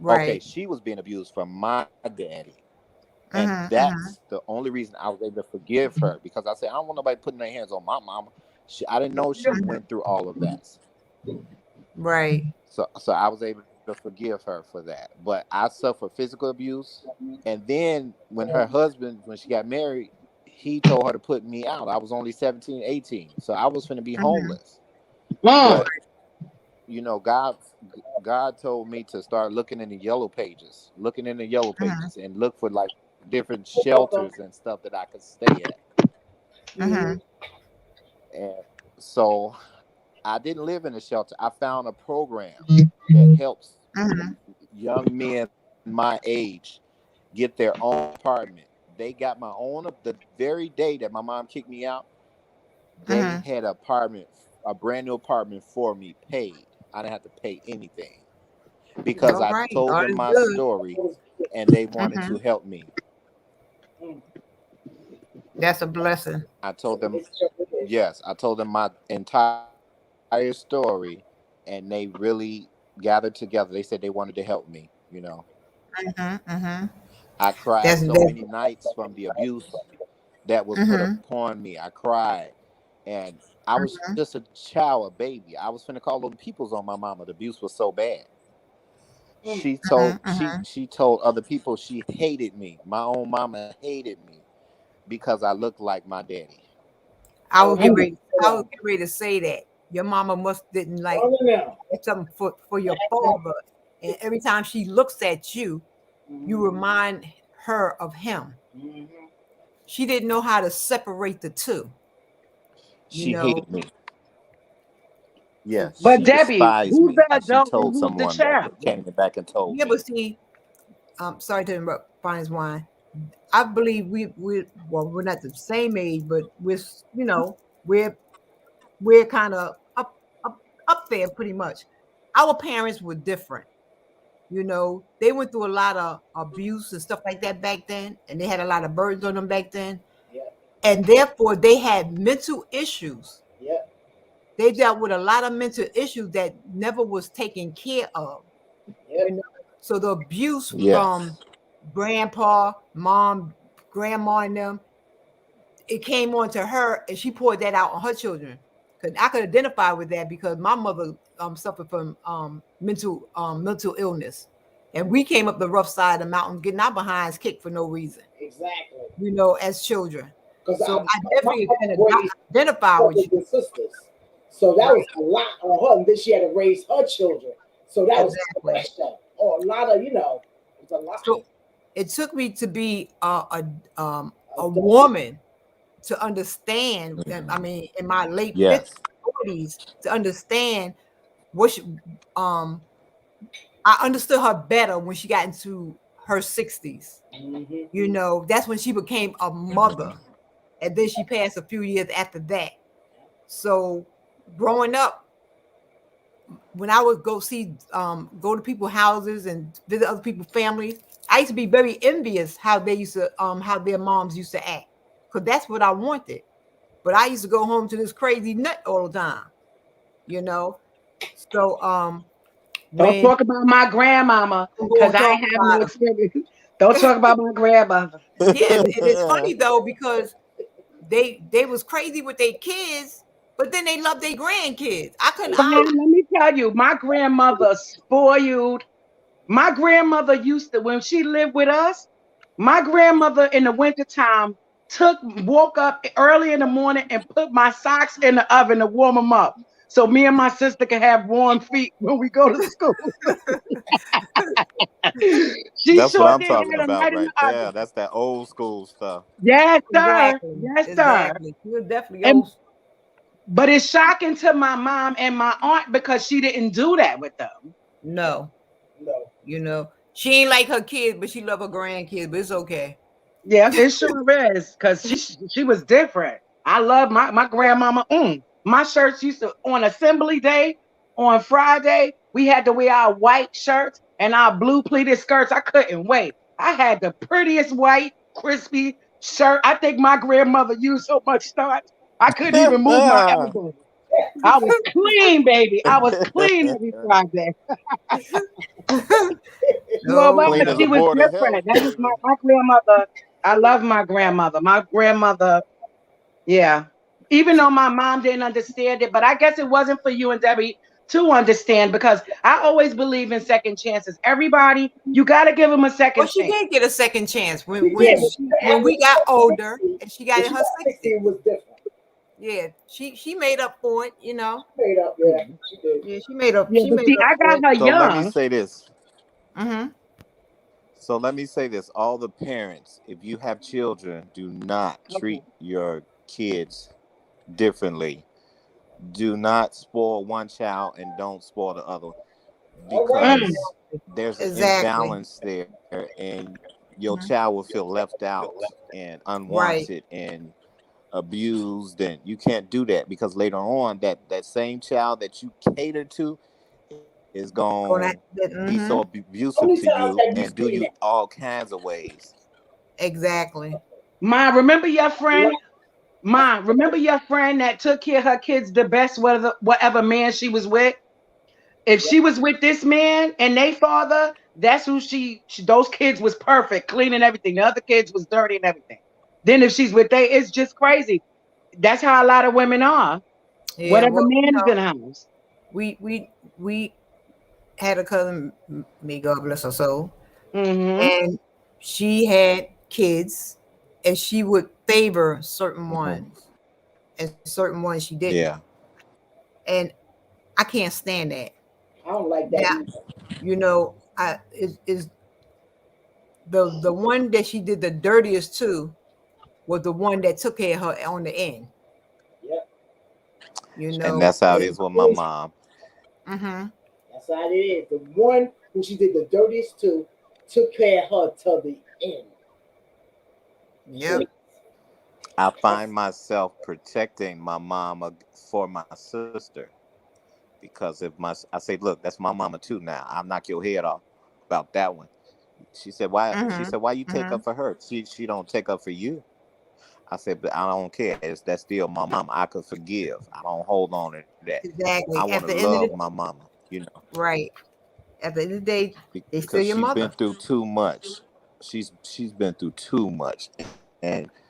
Okay, Right. she was being abused from my daddy. And Mhm. that's Mhm. the only reason I was able to forgive her because I said, I don't want nobody putting their hands on my mama. I didn't know she Mhm. went through all of that. Right. So I was able to forgive her for that. But I suffered physical abuse. And then when she got married, he told her to put me out. I was only 17, 18. So I was going to be Mhm. homeless. Mm. But God told me to start looking in the yellow Mhm. pages and look for like different You're shelters welcome. and stuff that I could stay at. Mhm. Mhm. And so I didn't live in a shelter. I found a program that helps Mhm. young men my age get their own apartment. They got my own the very day that my mom kicked me out. They Mhm. had an apartment, a brand new apartment for me, paid. I didn't have to pay anything because All I right. told God them is my good. story, That was good. and they wanted to Mhm. help me. Mm. That's a blessing. I told them, It certainly is. yes, I told them my entire story, and they really gathered together. They said they wanted to help me. Mhm. Mhm. I cried That's so that. many nights from the abuse that was put Mhm. upon me. I cried. And I was Mhm. just a child, a baby. I was finna call them peoples on my mama. The abuse was so bad. Mm. Mhm. Mhm. She told other people she hated me. My own mama hated me because I looked like my daddy. I Oh, will how get you Mm. ready. I will doing? get ready to say that your mama must didn't like Oh, no. do something for your father, and every time she looks at you, you Mhm. remind her of him. Mhm. She didn't know how to separate the two. You She know. hated me. Mm. Yes, But she Debbie, despised who's me. the And she adult and told who's the someone that child? came back and told Yeah, me. but see, sorry to interrupt, Finest Wine. I believe we're not the same age, but we're we're kind of up there pretty much. Our parents were different. They went through a lot of abuse and stuff like that back then, and they had a lot of burdens on them back then, Yep. and therefore they had mental issues. Yep. They dealt with a lot of mental issues that never was taken care of. you Yep. know. So the abuse Yes. from grandpa, mom, grandma, and them, it came on to her, and she poured that out on her children. Because I could identify with that because my mother suffered from mental illness, and we came up the rough side of the mountain, getting our behinds kicked for no reason. Exactly. As children. Because So I my definitely mother can raised identify with brothers you. and sisters. So that Right. was a lot on her. And then she had to raise her children. So that was Exactly. pressure. Or a lot of, it was a lot. So it took me to be a Adult. woman to understand. I Mhm. mean, in my late Yes. 50s, 40s, to understand what um I understood her better when she got into her 60s. Mm-hmm. That's when she became a mother, and then she passed a few years after that. So growing up, when I would go see, go to people's houses and visit other people's families, I used to be very envious how they used to, how their moms used to act, because that's what I wanted. But I used to go home to this crazy nut all the time, you know. So, Don't when talk about my grandmama, I'm because going to I talk ain't have no about experience. Don't talk about my grandmother. yeah, and it's funny though because they was crazy with their kids, but then they love their grandkids. I couldn't. Fine, let me tell you, my grandmother spoiled. My grandmother used to, when she lived with us, my grandmother in the wintertime woke up early in the morning and put my socks in the oven to warm them up. So me and my sister could have warm feet when we go to school. She That's what sure I'm did talking have them about right in right the there. oven. That's that old school stuff. Yes, sir. Exactly, Yes, sir. exactly. She was definitely And old. but it's shocking to my mom and my aunt because she didn't do that with them. No, No. she ain't like her kids, but she love her grandkids. But it's okay. Yeah, it sure is because she was different. I love my grandmama. My shirts used to on assembly day on Friday. We had to wear our white shirts and our blue pleated skirts. I couldn't wait. I had the prettiest white crispy shirt. I think my grandmother used so much starch I couldn't even move my elbow. I was clean, baby. I was clean every Friday. Well, No, well, Clean but as no. a she was board of health, different. That was baby. my grandmother. I love my grandmother. My grandmother, yeah. Even though my mom didn't understand it, but I guess it wasn't for you and Debbie to understand because I always believe in second chances. Everybody, you got to give them a Well, second she chance. did get a second chance when She Yeah. did, but when after we got she older 60, and she got when in she her got 60, 60s. it was different. Yeah, she made up for it. Made up, yeah, she did. Yeah, she made up. Yeah, She but made see, up I for got it. her So let me young. say this. Mm-hmm. So let me say this. All the parents, if you have children, do not Okay. treat your kids differently. Do not spoil one child and don't spoil the other, All right. Mm. because there's an Exactly. imbalance there and your Mhm. child will feel left out and Right. unwanted and abused, and you can't do that because later on that same child that you cater to is going Going at to that. be so Mm-hmm. abusive How to many you times have and you do you seen that? all kinds of ways. Exactly. Ma, remember your friend? Ma, remember your friend that took care of her kids the best, whatever man she was with? If Yeah. she was with this man and they father, that's who those kids was perfect, clean and everything. The other kids was dirty and everything. Then if she's with they, it's just crazy. That's how a lot of women are. Yeah. Whatever Well, man is in the house. we had a cousin, may God bless her soul, Mm-hmm. and she had kids, and she would favor certain Hmm. ones, and certain ones she didn't. Yeah. And I can't stand that. I don't like that Now, either. I is the one that she did the dirtiest to was the one that took care of her on the end. Yep. And that's how it And is with my Always, mom. mm-hmm, that's how it is. The one who she did the dirtiest to took care of her till the end. Please. yep. I That's find myself protecting my mama for my sister, because if I say, look, that's my mama too now. I'll knock your head off about that one. She said, why? She Mm-hmm, said, why you take mm-hmm. up for her? She don't take up for you. I said, but I don't care. That's still my mama. I could forgive. I don't hold on to that. I Exactly. want to At the end of love the my mama, right. At the end of the day, they still because your she's been mother. through too much. She's been through too much, and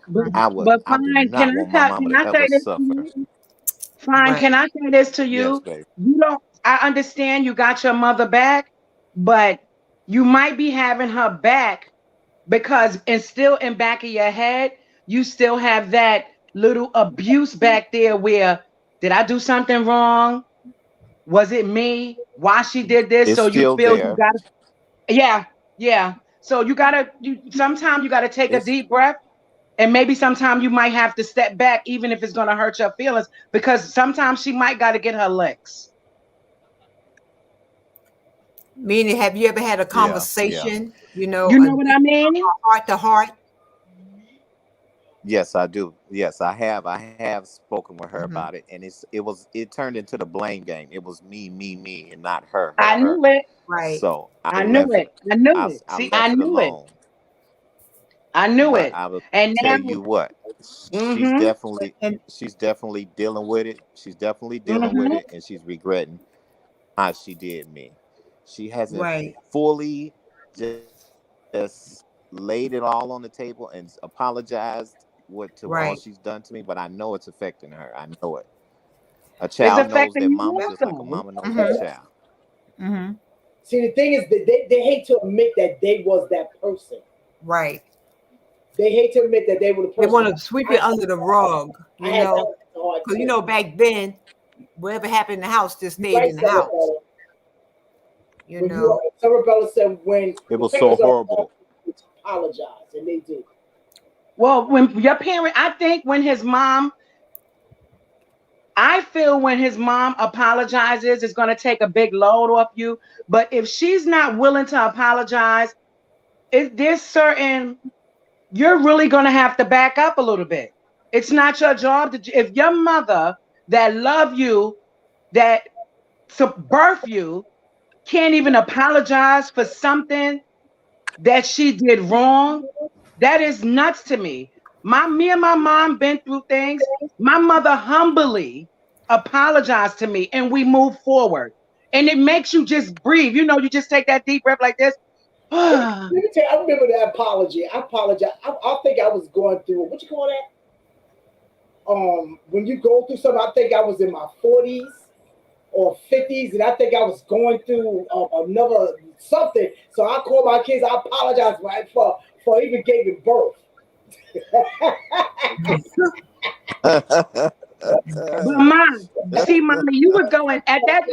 But I but do not fine, want my mama to can I ever say this to suffer. you? Fine, Right. can I say this to Yes, you? baby. You don't I understand you got your mother back, but you might be having her back because and still in back of your head, you still have that little abuse back there where did I do something wrong? Was it me? Why she did this? It's So you still feel you there. gotta yeah, yeah. So you sometimes you gotta take a It's deep breath and maybe sometimes you might have to step back, even if it's going to hurt your feelings, because sometimes she might got to get her licks. Meaning, have you ever had a yeah, yeah. conversation, You a know what I deep mean? heart to heart? Yes, I do. Yes, I have. I have spoken with her Mhm. about it, and it turned into the blame game. It was me, and not her, I her. knew it. Right. So I I knew left it. it. I knew I it. I See, I left it knew it. alone. I knew But it. I will And tell now, you what, she's mm-hmm, definitely And she's definitely dealing with it. She's definitely dealing with mm-hmm. it, and she's regretting how she did me. She hasn't right. fully just laid it all on the table and apologized to all she's done to Right. me, but I know it's affecting her. I know it. A child It's knows their affecting mama you just like a mama also. knows their Mhm. child. Mhm. See, the thing is that they hate to admit that they was that person. Right. They hate to admit that they were the They person. want to sweep I, it under the rug, I had that because hard too. back then, whatever happened in the house just You're stayed right, in the Sarah house. Bella. You When you know. are, Sarah Bella said when It the was so parents are wrong, horrible. to apologize, and they do. Well, when your parent, I think when his mom, I feel when his mom apologizes, it's going to take a big load off you. But if she's not willing to apologize, there's certain, you're really going to have to back up a little bit. It's not your job to, if your mother that love you, that to birth you, can't even apologize for something that she did wrong, that is nuts to me. Me and my mom been through things. My mother humbly apologized to me and we move forward. And it makes you just breathe. You know, you just take that deep breath like this. Let me tell you, I remember that apology. I apologize. I think I was going through what you call that? When you go through something, I think I was in my 40s or 50s, and I think I was going through another something. So I called my kids. I apologize for even giving birth. But mom, see, mommy, you was going at that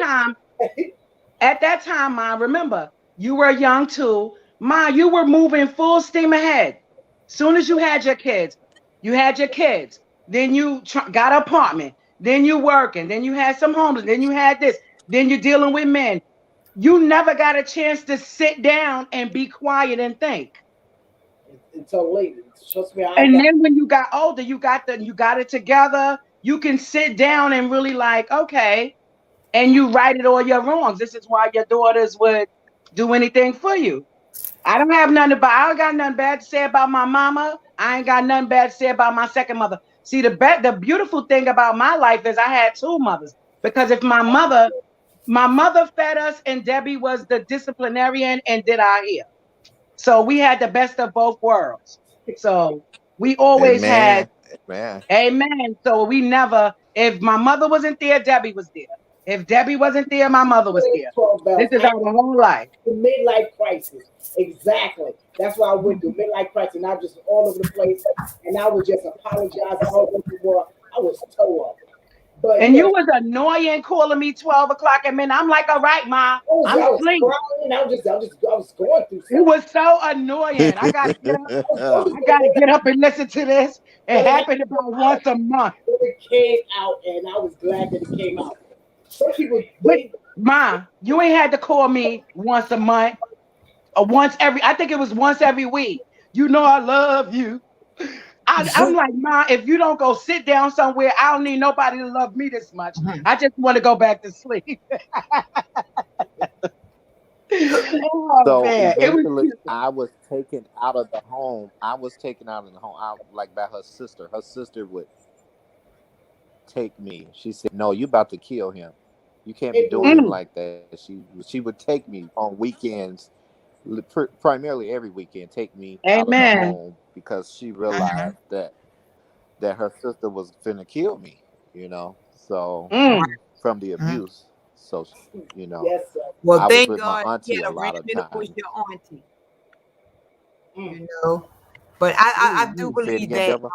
time, mom, remember, you were young too. Ma, you were moving full steam ahead. Soon as you had your kids, then you got an apartment, then you working, then you had some homeless, then you had this, then you're dealing with men. You never got a chance to sit down and be quiet and think. Until late. Trust me, I And got. then when you got older, you got it together. You can sit down and really like, okay, and you righted all your wrongs. This is why your daughters would do anything for you. I don't got nothing bad to say about my mama. I ain't got nothing bad to say about my second mother. See, the beautiful thing about my life is I had two mothers. Because if my mother fed us and Debbie was the disciplinarian and did our hair. So we had the best of both worlds. So we always had, Amen. Amen. amen. So we never, if my mother wasn't there, Debbie was there. If Debbie wasn't there, my mother was there. 12 This bells. is I our whole life. the midlife crisis. Exactly. That's why I went through midlife crisis, and I was just all over the place, and I was just apologizing all over the world. I was toe up. But And you was annoying calling me 12 o'clock at midnight. I'm like, all right, ma, I'm I was asleep. crying. I was going through It something. was so annoying. I gotta get up. I was I going gotta through get up and listen to this. It but happened about once a month. it came out, and I was glad that it came out. Some people, But ma, you ain't had to call me once a month or I think it was once every week. You know I love you. I'm like, ma, if you don't go sit down somewhere, I don't need nobody to love me this much. I just want to go back to sleep. Oh So man, it was eventually, beautiful. I was taken out of the home. I was taken out of the home, out like by her sister. Her sister would take me. She said, "No, you about to kill him. You can't be doing him Mm, like that." She would take me on weekends, primarily every weekend, take me out of the amen. home because she Mhm. realized that her sister was finna kill me. So Mm. from the Mhm. abuse. So you know, yes, sir. Well, I was thank with my God he auntie had a a ram lot of in the bush, times. your auntie. Mm. You know, but I do Mm. Say it believe again, that. Deborah.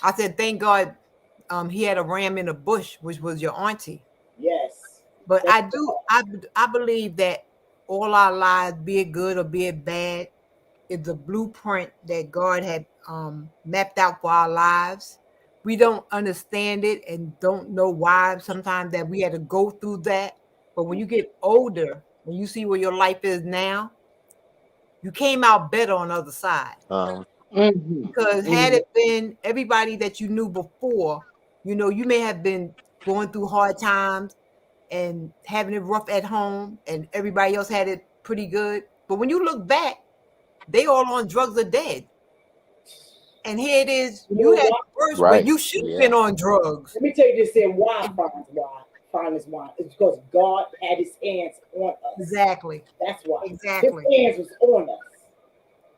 I said, thank God, he had a ram in the bush, which was your auntie. Yes. But Thank I believe that all our lives, be it good or be it bad, is the blueprint that God had mapped out for our lives. We don't understand it and don't know why sometimes that we had to go through that. But when you get older, when you see where your life is now, you came out better on the other side. Mhm. Because had Mhm. it been everybody that you knew before, you may have been going through hard times and having it rough at home, and everybody else had it pretty good. But when you look back, they all on drugs or dead. And here it is, You you know had why? it worse where Right. you should have Yeah. been on drugs. Let me tell you this and why is why. It's because God had his hands on us. Exactly. That's why. His Exactly. hands was on us.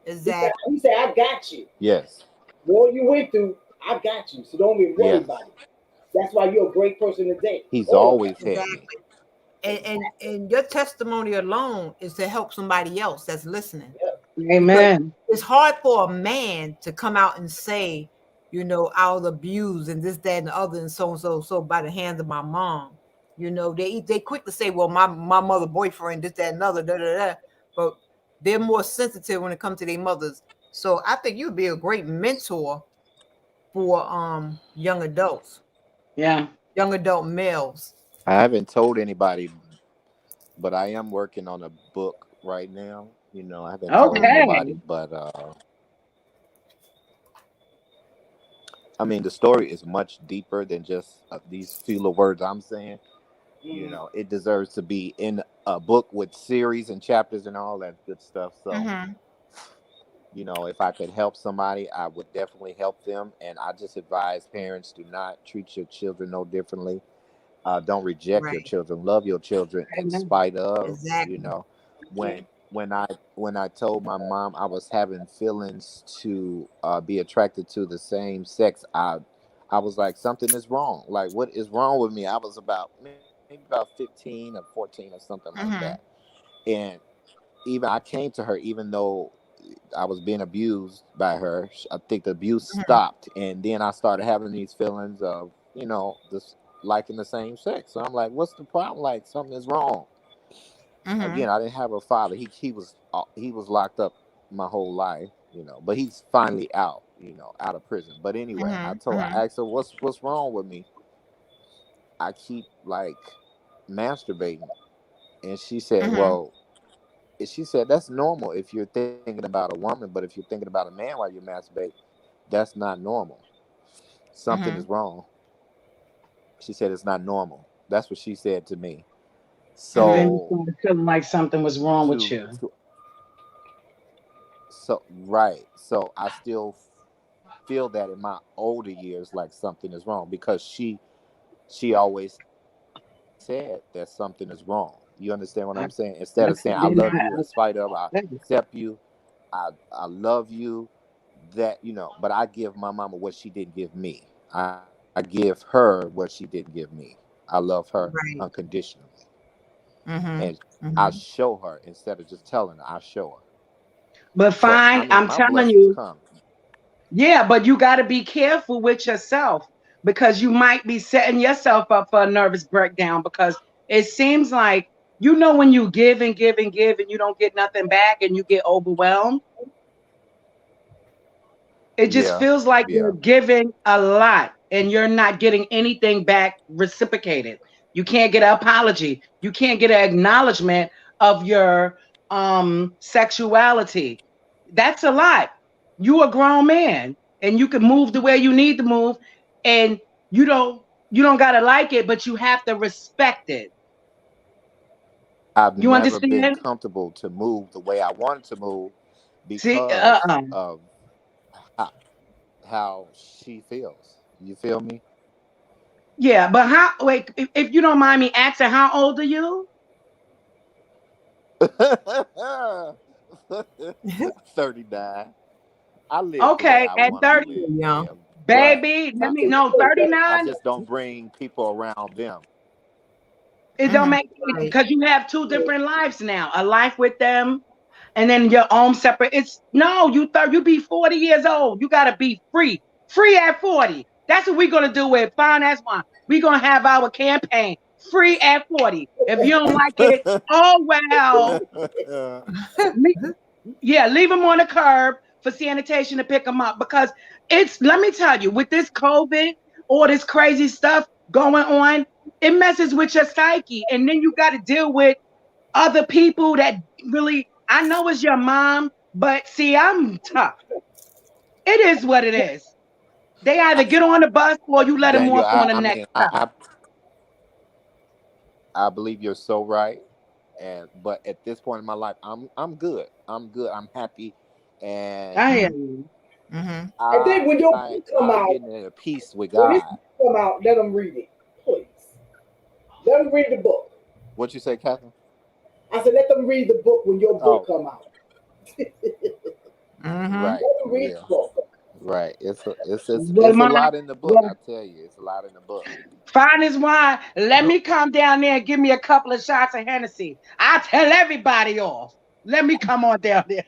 Exactly. He said, I got you. Yes. What you went through, I got you. So don't be worried about Yes. it. That's why you're a great person today. He's All of us. always had me. Exactly. And your testimony alone is to help somebody else that's listening. Yep. Because Amen. it's hard for a man to come out and say, I was abused and this, that, and the other, and so by the hands of my mom. They quick to say, well, my mother boyfriend, this, that, and another, da da da. But they're more sensitive when it comes to their mothers. So I think you'd be a great mentor for young adults, Yeah. young adult males. I haven't told anybody, but I am working on a book right now. I haven't told nobody, Okay. but I mean, the story is much deeper than just these few of words I'm saying. Mm-hmm. It deserves to be in a book with series and chapters and all that good stuff. So, Mm-hmm. if I could help somebody, I would definitely help them. And I just advise parents, do not treat your children no differently. Don't reject your Right. children. Love your children in Amen. spite of. Exactly. When when I told my mom I was having feelings to be attracted to the same sex, I was like, something is wrong. Like, what is wrong with me? I was about maybe about 15 or 14 or something like that. Mm-hmm. And even I came to her, even though I was being abused by her. I think the abuse Mm-hmm. stopped, and then I started having these feelings of, this liking the same sex. So I'm like, what's the problem? Like, something is wrong. Mm-hmm. Again, I didn't have a father. He was locked up my whole life, but he's finally out, out of prison. But anyway, Mm-hmm. I Mm-hmm. asked her, what's wrong with me? I keep like masturbating, and she said, Mm-hmm. well, she said that's normal if you're thinking about a woman, but if you're thinking about a man while you masturbate, that's not normal. Something is Mm-hmm. wrong. She said it's not normal. That's what she said to me. And then Mm-hmm. you So started feeling like something was wrong with to, you. to so right. So I still feel that in my older years, like something is wrong because she always said that something is wrong. You understand what I'm saying? Instead of I, saying I love I you in didn't. spite of, I accept you, I love you, but I give my mama what she didn't give me. I give her what she didn't give me. I love her Right. unconditionally. And Mm-hmm. I Mm-hmm. show her instead of just telling her, I show her. But So I fine, mean I'm my telling blessings you, come. yeah, but you got to be careful with yourself because you might be setting yourself up for a nervous breakdown because it seems like when you give and give and give and you don't get nothing back and you get overwhelmed. It just Yeah. feels like Yeah. you're giving a lot and you're not getting anything back reciprocated. You can't get an apology. You can't get an acknowledgement of your sexuality. That's a lot. You a grown man and you can move the way you need to move and you don't you don't got to like it, but you have to respect it. I've You never been understand? comfortable to move the way I wanted to move See, because of how, how she feels. You feel me? yeah, but how wait, if you don't mind me asking, how old are you? 39. I live the way Okay, I at want to 30, live. Yeah. But baby, let Talk me to me. know I 39. just don't bring people around them. It don't Mm-hmm. make Right. because you have two different lives now. A life with them and then your own separate. It's no, you be 40 years old. You gotta be free. Free at 40. That's what we're gonna do with Fine as One. We're gonna have our campaign. Free at 40. If you don't like it, oh well. Le- yeah, leave them on the curb for sanitation to pick them up because let me tell you, with this COVID, all this crazy stuff going on, it messes with your psyche. And then you got to deal with other people that really, I know it's your mom, but see, I'm tough. It is what it is. They either get on the bus or you let them Daniel, off on the I next mean, stop. I believe you're so right, and but at this point in my life, I'm good. I'm good. I'm happy, and I hear Mm-hmm. you. Mm-hmm. And then when your book come I'm out, getting at a peace with when this God. book come out, let them read it, please. Let them read the book. What you say, Catherine? I said, let them read the book when your book Oh, come out. Mm-hmm. right. Let them read Yeah. the book. Right. Well, It's a my lot in the book. well, I tell you, it's a lot in the book. fine as wine. Let me come down there and give me a couple of shots of Hennessy. I tell everybody off. Let me come on down there.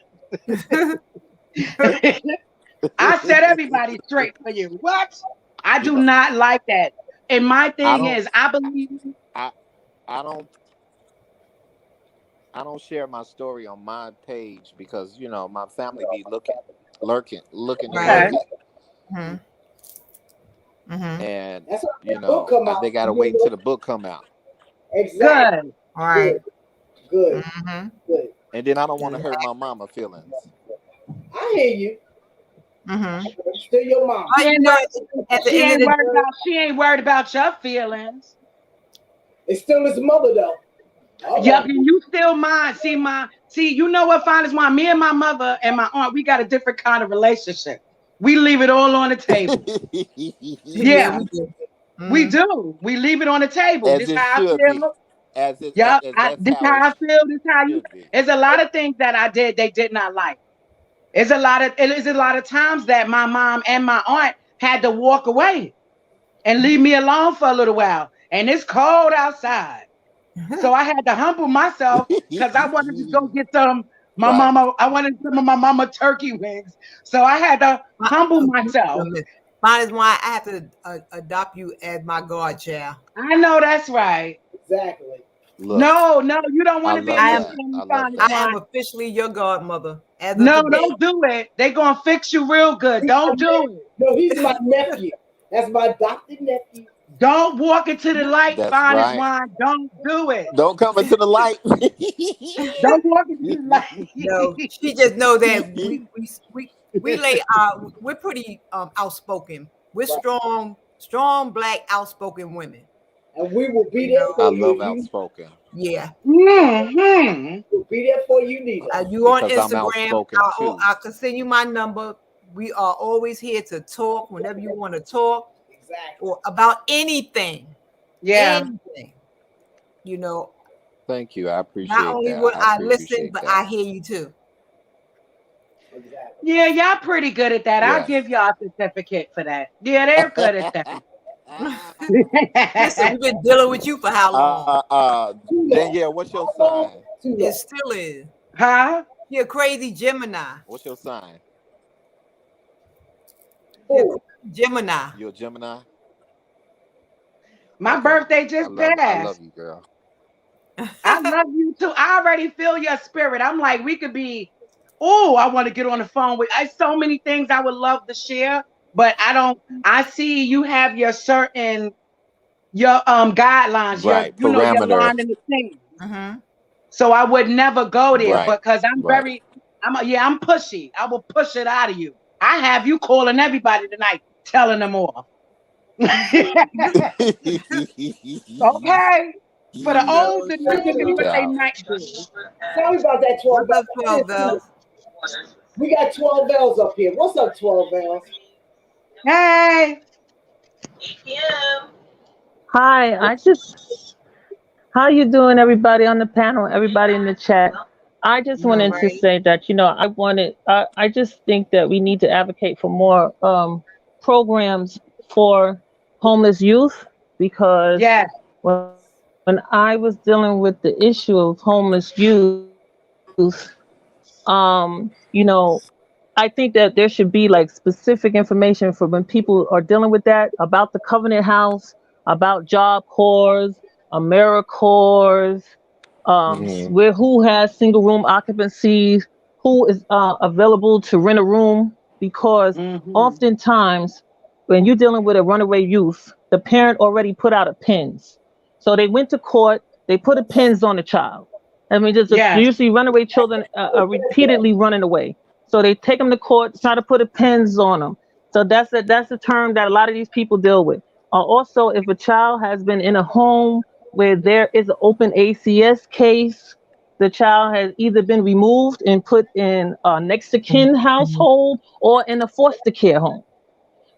I set everybody straight for you. What? I You do know, not like that. And my I thing don't. is, I believe. I I don't. I don't share my story on my page because my family be looking and Right. Okay. lurking, Mm-hmm. Mm-hmm. and That's why that book come they out. gotta wait until the book come out, Exactly. Good. All Good. right. Good. Mm-hmm. Good. and then I don't want to hurt Exactly. my mama feelings. I hear you. Mm-hmm. Still your mom. She But you ain't know, worried. at the end of the day, She ain't worried about your feelings. It's still his mother though. All Yup, right. and you still mine. See, you know what fine is why me and my mother and my aunt, we got a different kind of relationship. We leave it all on the table. yeah, Yeah, we do. we Mm-hmm. do. We leave it on the table. As This it how I should be, feel. as Yup, that's this how it how I feel. This how you. should be. There's a lot of things that I did they did not like. It is a lot of times that my mom and my aunt had to walk away and leave me alone for a little while. And it's cold outside. So I had to humble myself because I wanted to go get Right. I wanted some of my mama turkey wings. So I had to humble myself. Mine is why I have to adopt you as my godchild. I know that's right. Exactly. Look, No, you don't I want to be in love I this am that. family I love fine as I that. am wine. officially your godmother as of No, today. don't do it. They gonna fix you real good. He's my Don't do it. No, he's my nephew. That's my adopted nephew. Don't walk into the light That's fine as right. wine. Don't do it. Don't come into the light. Don't walk into the No, light. she just know that we're pretty outspoken. We're Right. strong black outspoken women. And we will be You there know, I for you love if you outspoken yeah. Hmm. will be there for you need us. You on because I'm Instagram? outspoken too. I can send you my number. We are always here to talk whenever you want to talk Exactly. or about anything, Yeah. anything. You know, Thank you. I not appreciate only that. will I I listen, appreciate but that. I hear you too. Exactly. Yeah, y'all pretty good at that. I'll Yes. give y'all a certificate for that. Yeah, they're good at Listen, that. we've been dealing with you for how long? Too long. Danielle, what's your How long? sign? Too It long. still is. Huh? You're a crazy Gemini. What's your sign? You're a Oh, crazy Gemini. You a Gemini? My Okay. birthday just I love passed. you, girl. I love you too. I already feel your spirit. I'm like, we could be, oh, I want to get on the phone with I so many things I would love to share, but I don't. I see you have your certain your guidelines, Right. your Parameter. line in the sand. Mm-hmm. So I would never go there Right. because Right. I'm pushy. I will push it out of you. I have you calling everybody tonight, telling them off. Okay. For the No, old, the for new, and sure. what they Child. might do. sorry about that 12 What's bells. up, 12 bells? We got 12 bells up here. What's up, 12 bells? Hey, Hi, how you doing, everybody on the panel, everybody in the chat? I just All wanted to right. say that, I just think that we need to advocate for more programs for homeless youth because yes. when I was dealing with the issue of homeless youth, I think that there should be like specific information for when people are dealing with that about the Covenant House, about Job Corps, AmeriCorps, Mhm. where who has single room occupancies, who is available to rent a room, because Hmm. oftentimes when you're dealing with a runaway youth, the parent already put out a pins. So they went to court, they put a pins on the child. I mean, just Yes. usually runaway children are repeatedly running away. So they take them to court, try to put a pins on them. So that's a term that a lot of these people deal with. Also, if a child has been in a home where there is an open ACS case, the child has either been removed and put in a next to kin household or in a foster care home.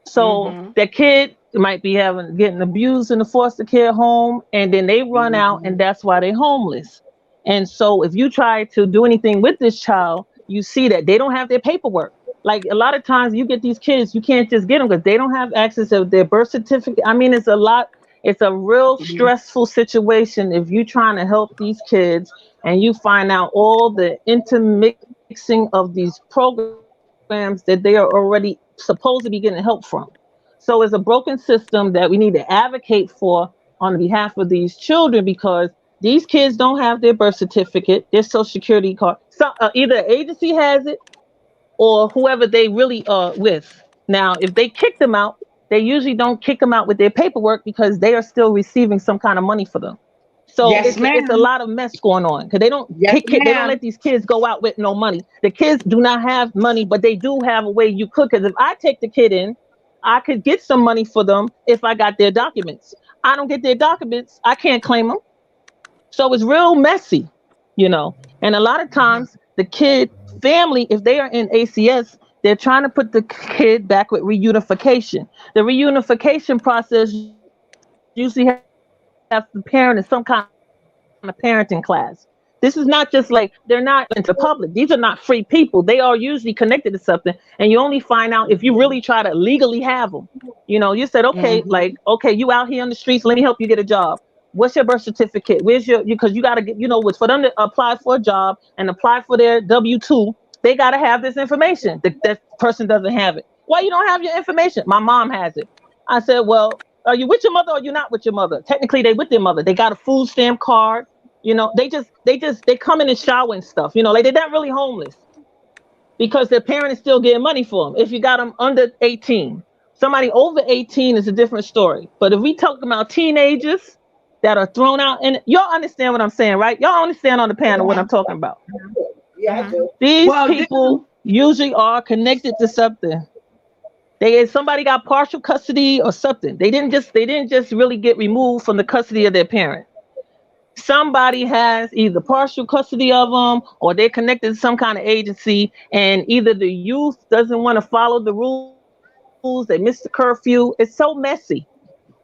So Mm-hmm. that kid might be getting abused in the foster care home, and then they run out, and that's why they're homeless. And so if you try to do anything with this child, you see that they don't have their paperwork. Like a lot of times you get these kids, you can't just get them because they don't have access to their birth certificate. I mean, it's a lot. It's a real stressful situation if you're trying to help these kids and you find out all the intermixing of these programs that they are already supposed to be getting help from. So it's a broken system that we need to advocate for on behalf of these children, because these kids don't have their birth certificate, their social security card. So either the agency has it or whoever they really are with. Now, if they kick them out, they usually don't kick them out with their paperwork because they are still receiving some kind of money for them. So Yes, it's a ma'am. lot of mess going on because Yes, they don't ma'am. let these kids go out with no money. The kids do not have money, but they do have a way you could. Because if I take the kid in, I could get some money for them if I got their documents. I don't get their documents, I can't claim them. So it's real messy, you know. And a lot of times, the kid family, if they are in ACS, they're trying to put the kid back with reunification. The reunification process usually has the parent in some kind of parenting class. This is not just like they're not into the public. These are not free people. They are usually connected to something, and you only find out if you really try to legally have them. You know, you said, okay, okay, you out here on the streets. Let me help you get a job. What's your birth certificate? Where's your, because you got to get, for them to apply for a job and apply for their W-2, they got to have this information. That person doesn't have it. Why you don't have your information? My mom has it. I said, well, are you with your mother or you not with your mother? Technically, they with their mother. They got a food stamp card. They come in and shower and stuff. Like they're not really homeless because their parent is still getting money for them. If you got them under 18, somebody over 18 is a different story. But if we talk about teenagers that are thrown out, and y'all understand what I'm saying, right? Y'all understand on the panel what I'm talking about. Yeah, I do. These Well, this is, people usually are connected to something. Somebody got partial custody or something. They didn't just really get removed from the custody of their parent. Somebody has either partial custody of them or they're connected to some kind of agency, and either the youth doesn't want to follow the rules, they miss the curfew. It's so messy.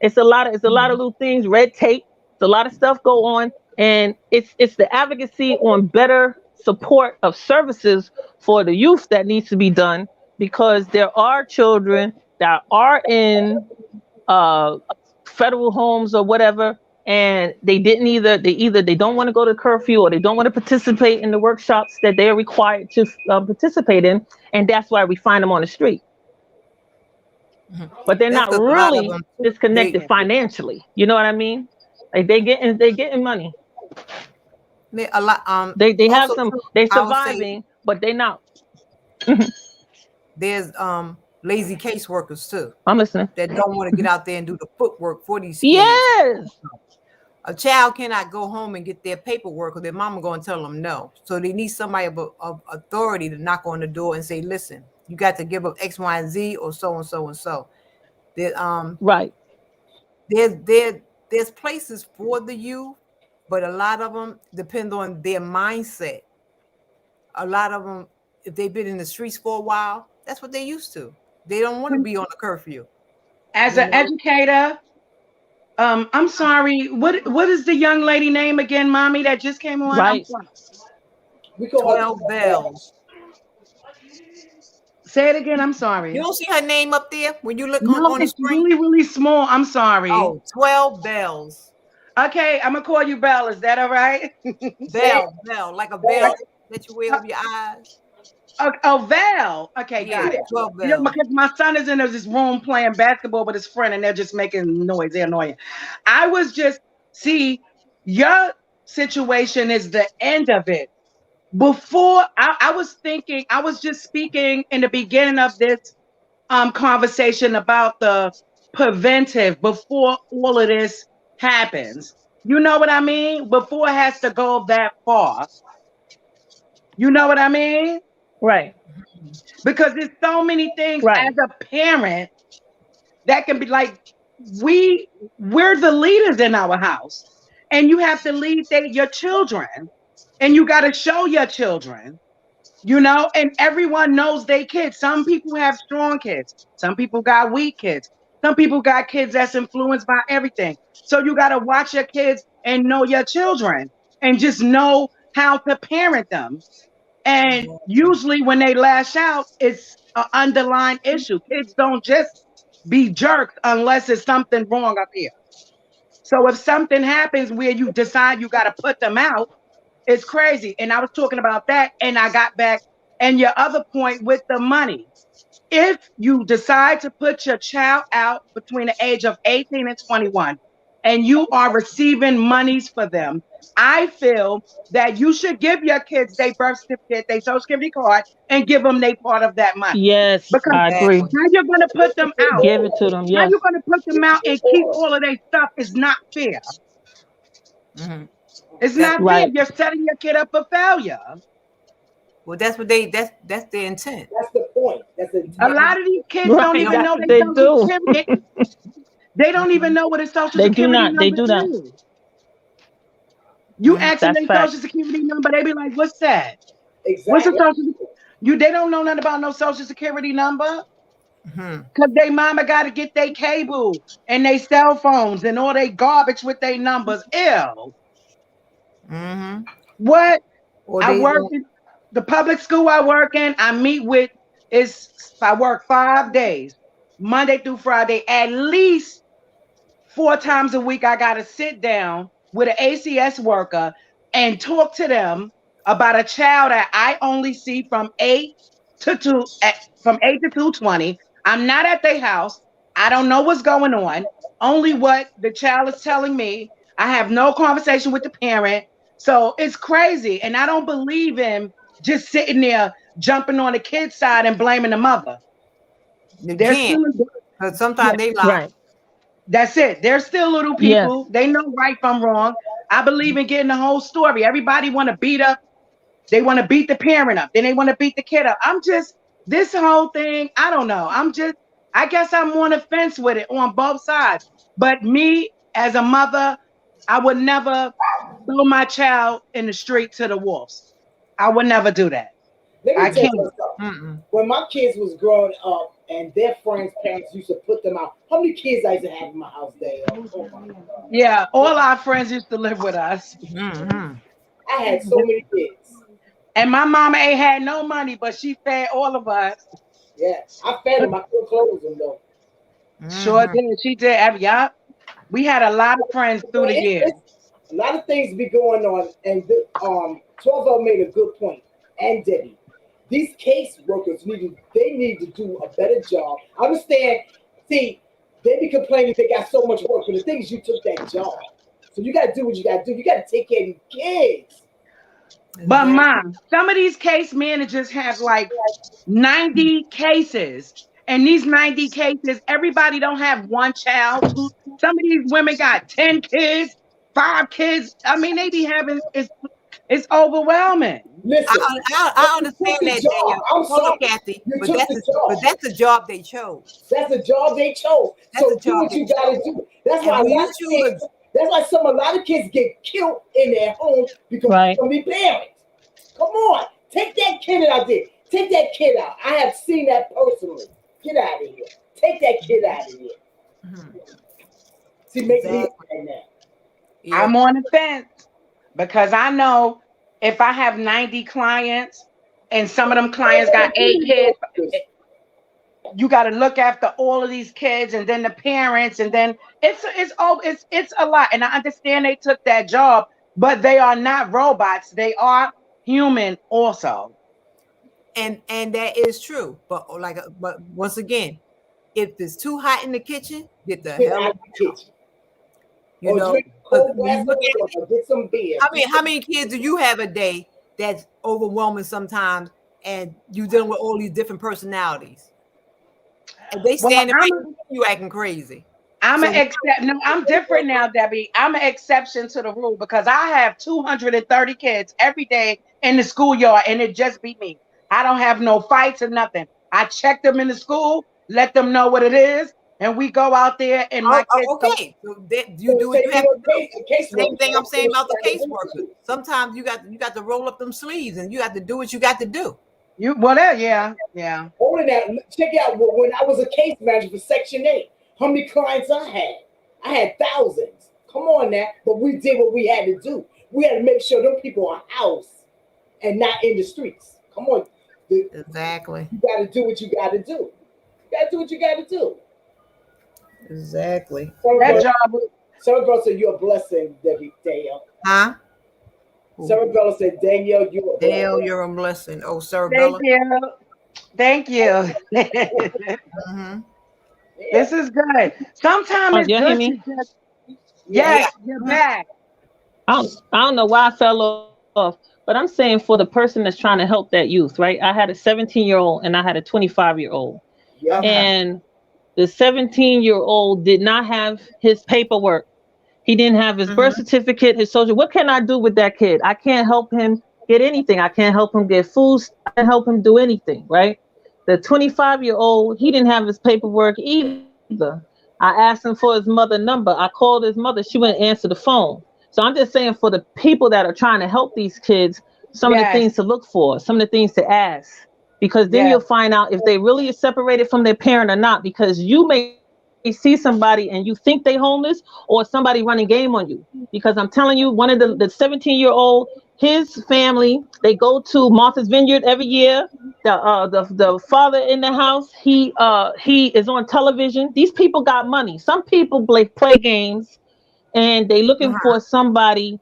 It's a lot of little things, red tape. It's a lot of stuff go on, and it's the advocacy on better support of services for the youth that needs to be done, because there are children that are in uh federal homes or whatever, and they don't want to go to curfew, or they don't want to participate in the workshops that they are required to participate in, and that's why we find them on the street. But they're That's not because a lot of really them disconnected financially. You know what I mean? Like they getting money. they a lot They have also some, too, they I would say surviving, but they not. there's lazy caseworkers too I'm listening. that don't want to get out there and do the footwork for these kids. Yes. A child cannot go home and get their paperwork because their mama going to tell them no. So they need somebody of authority to knock on the door and say, listen, you got to give up X, Y, and Z, or so and so and so. There, Right. there's places for the youth, but a lot of them depend on their mindset. A lot of them, if they've been in the streets for a while, that's what they used to. They don't want to be on a curfew. as You an know, educator, I'm sorry. What is the young lady name again, mommy, that just came on? I'm Right. sorry. We call her 12 bells. Say it again. I'm You sorry. don't see her name up there when you look No, on the it's screen? really, really small. I'm sorry. Oh, 12 bells. Okay, I'm gonna call you Belle. Is that all right? Bell, like a bell that you wear over your eyes. Oh, Val. Okay, got Yeah, it. 12 bells. Because my son is in this room playing basketball with his friend, and they're just making noise. They're annoying. I was just see your situation is the end of it. Before I was thinking, I was just speaking in the beginning of this conversation about the preventive before all of this happens. You know what I mean? Before it has to go that far. You know what I mean? Right. because there's so many things Right. as a parent that can be like, we're the leaders in our house, and you have to lead your children, and you got to show your children, and everyone knows they kids. Some people have strong kids, some people got weak kids, some people got kids that's influenced by everything. So you got to watch your kids and know your children and just know how to parent them. And Exactly. usually when they lash out, it's an underlying issue. Kids don't just be jerks unless it's something wrong up here. So if something happens where you decide you got to put them out, it's crazy. And I was talking about that, and I got back. And your other point with the money, if you decide to put your child out between the age of 18 and 21, and you are receiving monies for them, I feel that you should give your kids their birth certificate, their social security card, and give them their part of that money. Yes, Because I agree. Exactly. how you're going to put them out, Give it to them. how Yes. you going to put them out and keep all of their stuff is not fair. Hmm. It's That's not fair. Right. You're setting your kid up for failure. well. That's what they. That's their intent. That's the point. That's the A intent. lot of these kids don't Right. even That's know what their they social do. security. They don't even know what a social They do security not. They number do not. is. You Hmm. ask them That's their fact. social security number, they be like, "What's that? What's a Exactly. social?" They don't know nothing about no social security number Hmm. because they mama got to get their cable and their cell phones and all they garbage with their numbers. Ew. Hmm. What? Or I they work don't. in the public school I work in. I meet with I work 5 days, Monday through Friday, at least 4 times a week. I got to sit down with an ACS worker and talk to them about a child that I only see from 8 to 220. I'm not at their house. I don't know what's going on. Only what the child is telling me. I have no conversation with the parent. So it's crazy. And I don't believe in just sitting there jumping on the kid's side and blaming the mother. You They're can't. still, Because yeah, sometimes they lie. Right. that's it. They're still little Yes. people. They know right from wrong. I believe in getting the whole story. Everybody want to beat up. They want to beat the parent up. Then they want to beat the kid up. I'm just this whole thing. I don't know. I guess I'm on the fence with it on both sides. But me as a mother, I would never throw my child in the street to the wolves. I would never do that. Let me I tell can't. you something. Mm-mm. When my kids was growing up and their friends' parents used to put them out, how many kids I used to have in my house there? Oh my God. Yeah, all our friends used to live with us. Mm-hmm. I had so many kids. And my mama ain't had no money, but she fed all of us. Yeah. I fed them. I couldn't close them though. Sure Mm-hmm. did. She did. Yup. We had a lot of friends through the years. A lot of things be going on, and 12 made a good point, and Debbie. These case workers need to do a better job. I understand. See, they be complaining they got so much work, but the thing is, you took that job, so you got to do what you got to do. You got to take care of these kids. But Exactly. mom, some of these case managers have like 90 cases. And these 90 cases, everybody don't have one child. Some of these women got 10 kids, 5 kids. I mean, they be having it's overwhelming. Listen, I you took understand the that, job. Danielle. I'm Hold on, sorry, Kathy. you took the job. That's the job they chose. That's the job they chose. That's So the do job what they you got to chose. do. That's And why a when lot you of choose kids. That's why a lot of kids get killed in their homes because Right. of their parents. Come on, take that kid out there. Take that kid out. I have seen that personally. Get out of here. Take that kid out of here. Mhm. See, make me Exactly. mad now. Yeah. I'm on the fence because I know if I have 90 clients and some of them clients got 8 kids, you got to look after all of these kids and then the parents and then it's a lot. And I understand they took that job, but they are not robots. They are human also. And that is true. But once again, if it's too hot in the kitchen, get the Get hell out out. of the kitchen. You Or know, drink a 'cause cold when glass you of look at water. Get some beer. how many kids do you have a day that's overwhelming sometimes, and you dealing with all these different personalities, and they Well, standing right there, you acting crazy. I'm an So except. No, I'm different now, Debbie. I'm an exception to the rule because I have 230 kids every day in the schoolyard, and it just be me. I don't have no fights or nothing. I check them in the school, let them know what it is, and we go out there and my kids go. Okay. So you do what you have to do. Same thing I'm saying about the caseworker. Sometimes you got to roll up them sleeves and you got to do what you got to do. Yeah. More than that, check out when I was a case manager for Section 8, how many clients I had? I had thousands. Come on now. But we did what we had to do. We had to make sure them people are housed and not in the streets. Come on. Exactly. You got to do what you got to do. You got to do what you got to do. Exactly. That job. Cerebella said you're a blessing, Danielle. Huh? Cerebella said, Danielle, you're a blessing. Danielle, you're a blessing. Oh, Cerebella. Thank you. Mm-hmm. This is good. Sometimes it's good to just, yes, you're back. I don't know why I fell off, but I'm saying for the person that's trying to help that youth, right? I had a 17-year-old and I had a 25-year-old. Yeah. And the 17-year-old did not have his paperwork. He didn't have his birth certificate, his social. What can I do with that kid? I can't help him get anything. I can't help him get food. I can't help him do anything, right? The 25-year-old, he didn't have his paperwork either. I asked him for his mother number. I called his mother. She wouldn't answer the phone. So I'm just saying for the people that are trying to help these kids, some of the things to look for, some of the things to ask, because then you'll find out if they really are separated from their parent or not, because you may see somebody and you think they homeless or somebody running game on you. Because I'm telling you, one of the 17-year-old, his family, they go to Martha's Vineyard every year. The father in the house, he is on television. These people got money. Some people play games and they looking for somebody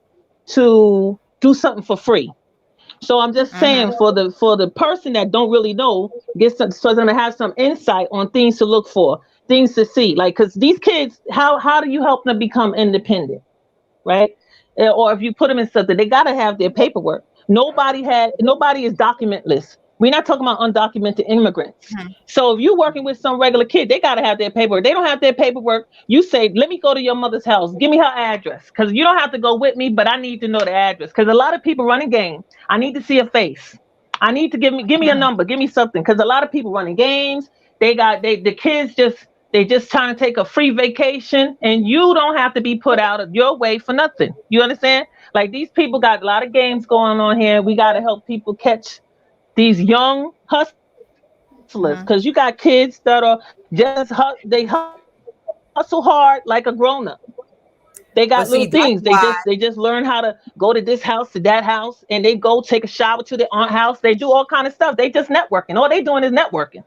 to do something for free. So I'm just saying for the person that don't really know, so they're gonna have some insight on things to look for, things to see. Like, because these kids, how do you help them become independent, right? Or if you put them in something, they gotta have their paperwork. Nobody is documentless. We're not talking about undocumented immigrants. So if you're working with some regular kid, they gotta have their paperwork. They don't have their paperwork. You say, let me go to your mother's house. Give me her address. Because you don't have to go with me, but I need to know the address. Because a lot of people running game. I need to see a face. I need to give me a number. Give me something. Because a lot of people running games. The kids just trying to take a free vacation, and you don't have to be put out of your way for nothing. You understand? Like, these people got a lot of games going on here. We got to help people catch these young hustlers, because you got kids that are they hustle hard like a grown-up. They got little things. They just learn how to go to this house, to that house, and they go take a shower to their aunt house. They do all kind of stuff. They just networking. All they doing is networking.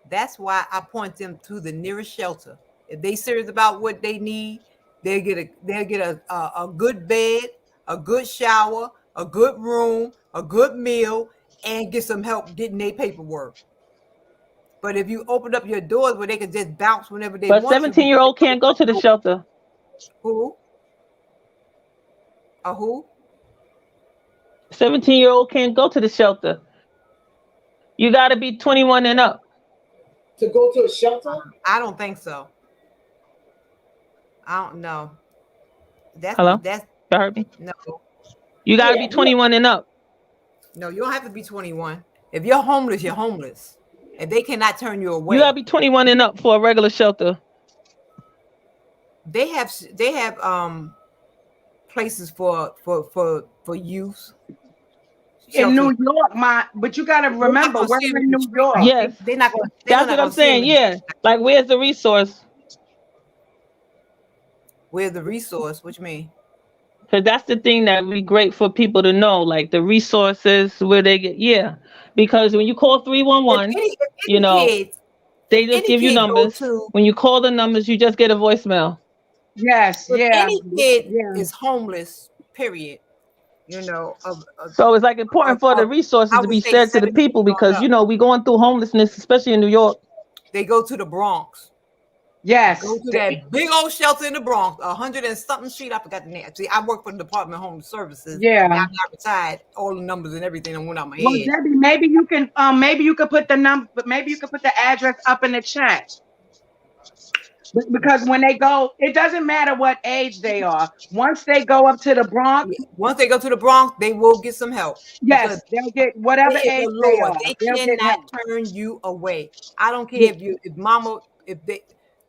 That's why I point them to the nearest shelter. If they serious about what they need, they'll get a good bed, a good shower, a good room, a good meal, and get some help getting their paperwork. But if you open up your doors where they can just bounce whenever they want, 17-year-old can't go to the shelter. Who? Who? 17-year-old can't go to the shelter. You got to be 21 and up to go to a shelter. I don't think so. I don't know. Hello? That's you heard me? No. You got to be 21 and up. No, you don't have to be 21. If you're homeless, you're homeless. And they cannot turn you away. You got to be 21 and up for a regular shelter. They have places for youth. In New York, but you got to remember, we're in New York. Yes, they're not going. That's what I'm saying. Yeah, like, where's the resource? Where's the resource? What you mean? Because that's the thing that would be great for people to know, like the resources where they get. Yeah, because when you call 311, you know, they just give you numbers. When you call the numbers, you just get a voicemail. Yes, Any kid is homeless. Period. You know, so it's like important for the resources to be said to the people, because you know we going through homelessness, especially in New York. They go to the Bronx. Yes, go to that big old shelter in the Bronx, 100 and something street. I forgot the name. See, I work for the Department of Home Services. Yeah, I'm not retired. All the numbers and everything went out my head. Well, Debbie, maybe you can put the number, but maybe you can put the address up in the chat. Because when they go, it doesn't matter what age they are. Once they go up to the Bronx, Once they go to the Bronx, they will get some help because yes, they'll get it whatever is age the they Lord. are. They They'll get cannot help. turn you away. I don't Yeah, care if mama, if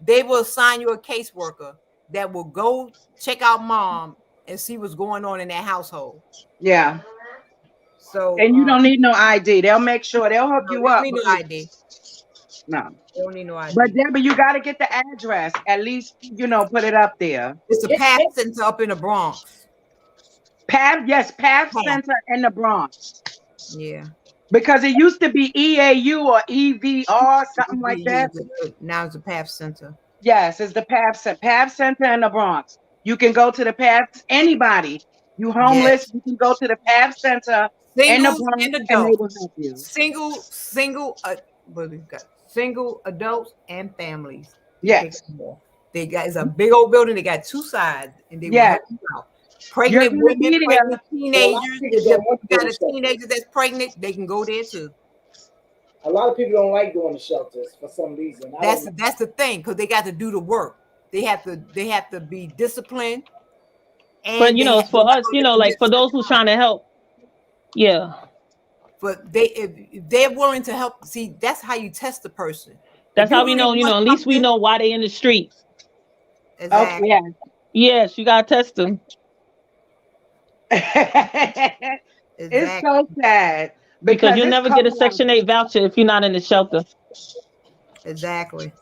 they will assign you a caseworker that will go check out mom and see what's going on in that household. yeah. So And you don't need no ID. They'll make sure they'll hook no, you they don't up. need no Because ID. no, They don't need no but ID. Deborah, you got to get the address. At least put it up there. It's a It, PATH it, center up in the Bronx. PATH, yes, PATH PATH. Center in the Bronx. Yeah. Because it used to be EAU or EVR, something like that. Now it's a PATH center. Yes, it's the PATH Center in the Bronx. You can go to the PATH, anybody. You homeless, Yes. you can go to the PATH Center in the Singles Bronx and and they adults. will help you. What we got? Single adults and families. They take Yes. them all. They got it's a big old building. They got two sides, and they will Yes. help you out. You're Pregnant going to women, be there. pregnant well, a lot of teenagers. people If don't you want to go got to a shelters. teenager that's pregnant, they can go there too. A lot of people don't like going to shelters for some reason. I don't know. That's the thing because they got to do the work. They have to be disciplined, But and you know, they're for not us, going to let them like get for those certain who's time. trying to help, yeah. But if they're willing to help, see, that's how you test the person. If That's you how we only know, want at least we something, know why they in the street. Okay, exactly, yeah. Yes, you gotta test them. It's exactly, so sad Because because you'll it's never get a coming up. Section 8 voucher if you're not in the shelter. exactly.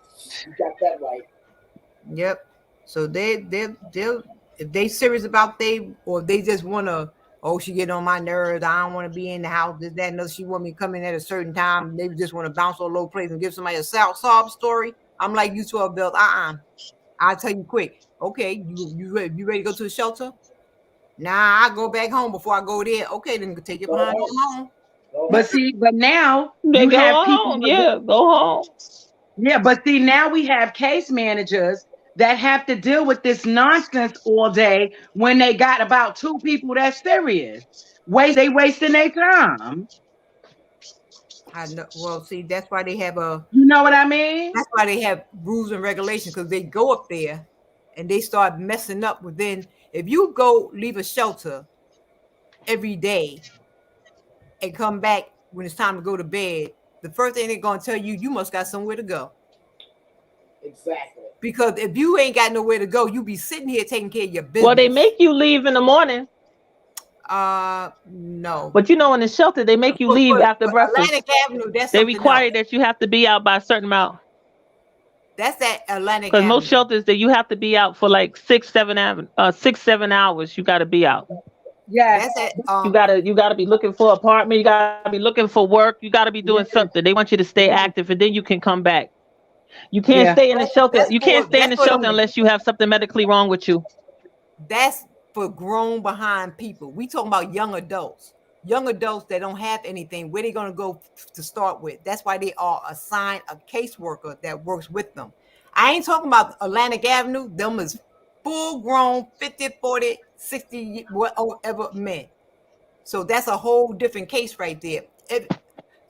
You got that right. Yep. So they'll if they serious about or they just wanna, oh, she get on my nerves, I don't want to be in the house, this, that, and other. She want me to come in at a certain time. They just want to bounce on a low place and give somebody a sob story. I'm like, you 12 bells. I'll tell you quick. Okay, you ready to go to the shelter? Nah, I go back home before I go there. Okay, then take your Go behind home. on home. Go home. But now They you go have people. home. Yeah, go home. Yeah, but see, now we have case managers that have to deal with this nonsense all day when they got about two people that's serious. They wasting their time. I know. Well, see, that's why they have You know what I mean? that's why they have rules and regulations because they go up there and they start messing up within. If you go leave a shelter every day and come back when it's time to go to bed, the first thing they're gonna tell you, you must got somewhere to go. Exactly. Because if you ain't got nowhere to go, you be sitting here taking care of your Well, they business. make you leave in the morning, No. but in the shelter, they make you leave after For breakfast. Atlantic Avenue, that's They something else. require that you have to be out by a certain amount. That's at Atlantic Because most Avenue. shelters that you have to be out for like 6, 7 hours. You got to be out. Yes. That's at You gotta be looking for an apartment. You gotta be looking for work. You gotta be doing Yes. something. They want you to stay Yes. active, and then you can come back. You can't Yeah. stay in the shelter. that's You can't for stay in that's the for shelter them. unless you have something medically wrong with you. That's for grown behind people. We talking about young adults. Young adults that don't have anything, where they gonna go to start with? That's why they are assigned a caseworker that works with them. I ain't talking about Atlantic Avenue. Them is full grown 50, 40, 60, whatever men. So that's a whole different case right there.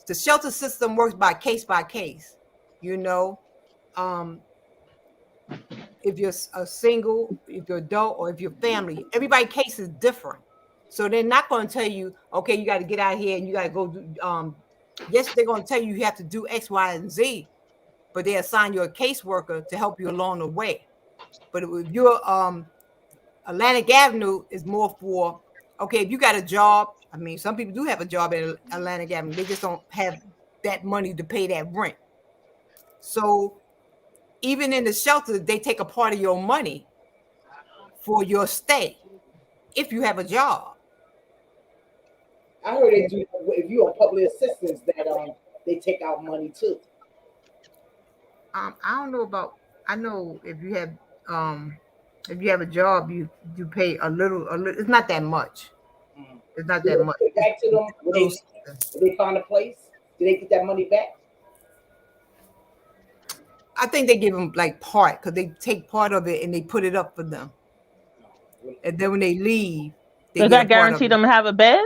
The shelter system works by case, you know. Um, if you're a single, if you're adult, or if you're family, everybody case is different. So they're not going to tell you, okay, you got to get out here and you got to go do. Yes, they're going to tell you you have to do X, Y, and Z, but they assign you a caseworker to help you along the way. But if you're Atlantic Avenue is more for, okay, if you got a job. I mean, some people do have a job at Atlantic Avenue. They just don't have that money to pay that rent. So even in the shelter, they take a part of your money for your stay if you have a job. I heard they do if you on public assistance that they take out money too. I don't know about. I know if you have a job, you pay a little. It's not that much. Mm. It's not Do that they much. give it back to them when they find a place? Do they get that money back? I think they give them like part because they take part of it and they put it up for them, and then when they leave, they Does get a that part of guarantee it. them have a bed?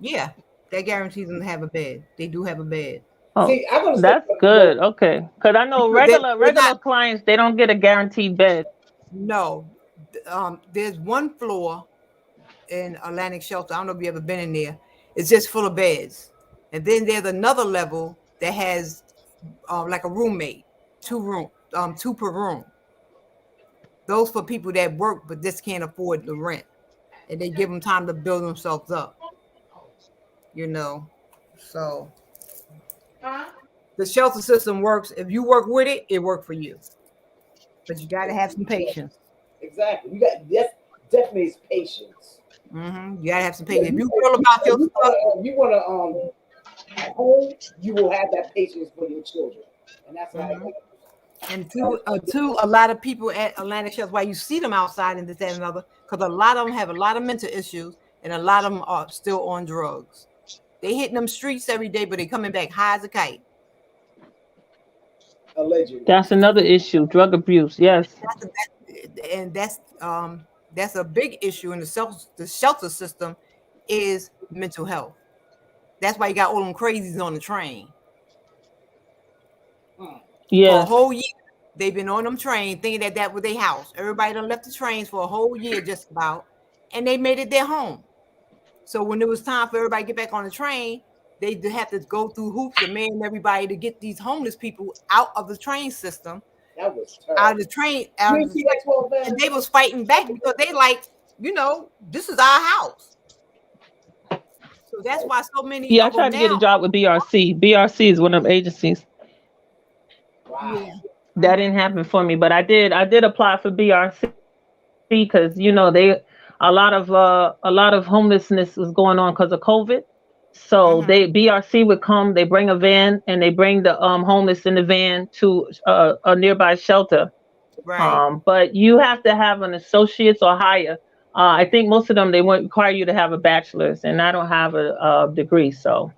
Yeah, that guarantees them to have a bed. They do have a bed. Oh, See, I'm gonna say that's good. Okay, because I know because they're not. regular clients they don't get a guaranteed bed. No, there's one floor in Atlantic Shelter. I don't know if you ever been in there. It's just full of beds, and then there's another level that has like a roommate, two per room. Those for people that work but just can't afford the rent, and they give them time to build themselves up. You know, so the shelter system works. If you work with it, it works for you. But you got to have some patience. exactly. You got that's definitely is patience. You got to have some Yeah, patience. If you feel about your stuff, you wanna at home, you will have that patience for your children, and that's how it mhm. goes. And two, a lot of people at Atlantic Shelter, why you see them outside and this that, and another, because a lot of them have a lot of mental issues, and a lot of them are still on drugs. They hitting them streets every day, but they coming back high as a kite. Allegedly. That's another issue, drug abuse. Yes. And that's a big issue in the shelter system is mental health. That's why you got all them crazies on the train Hmm. for a Yes. whole year. They've been on them train thinking that that was their house. Everybody done left the trains for a whole year just about, and they made it their home. So when it was time for everybody to get back on the train, they have to go through hoops and man everybody to get these homeless people out of the train system, That was out terrible. of the train, You out of didn't the see that 12 and man? they was fighting back because they like, this is our house. So that's why so many Yeah, I of them tried to get a now. job with BRC. BRC is one of them agencies. Wow. Yeah. That didn't happen for me, but I did apply for BRC because they a lot of homelessness was going on because of COVID. So Mm-hmm. they BRC would come, they bring a van and they bring the homeless in the van to a nearby shelter. Right. But you have to have an associate's or higher. I think most of them they won't require you to have a bachelor's, and I don't have a degree, so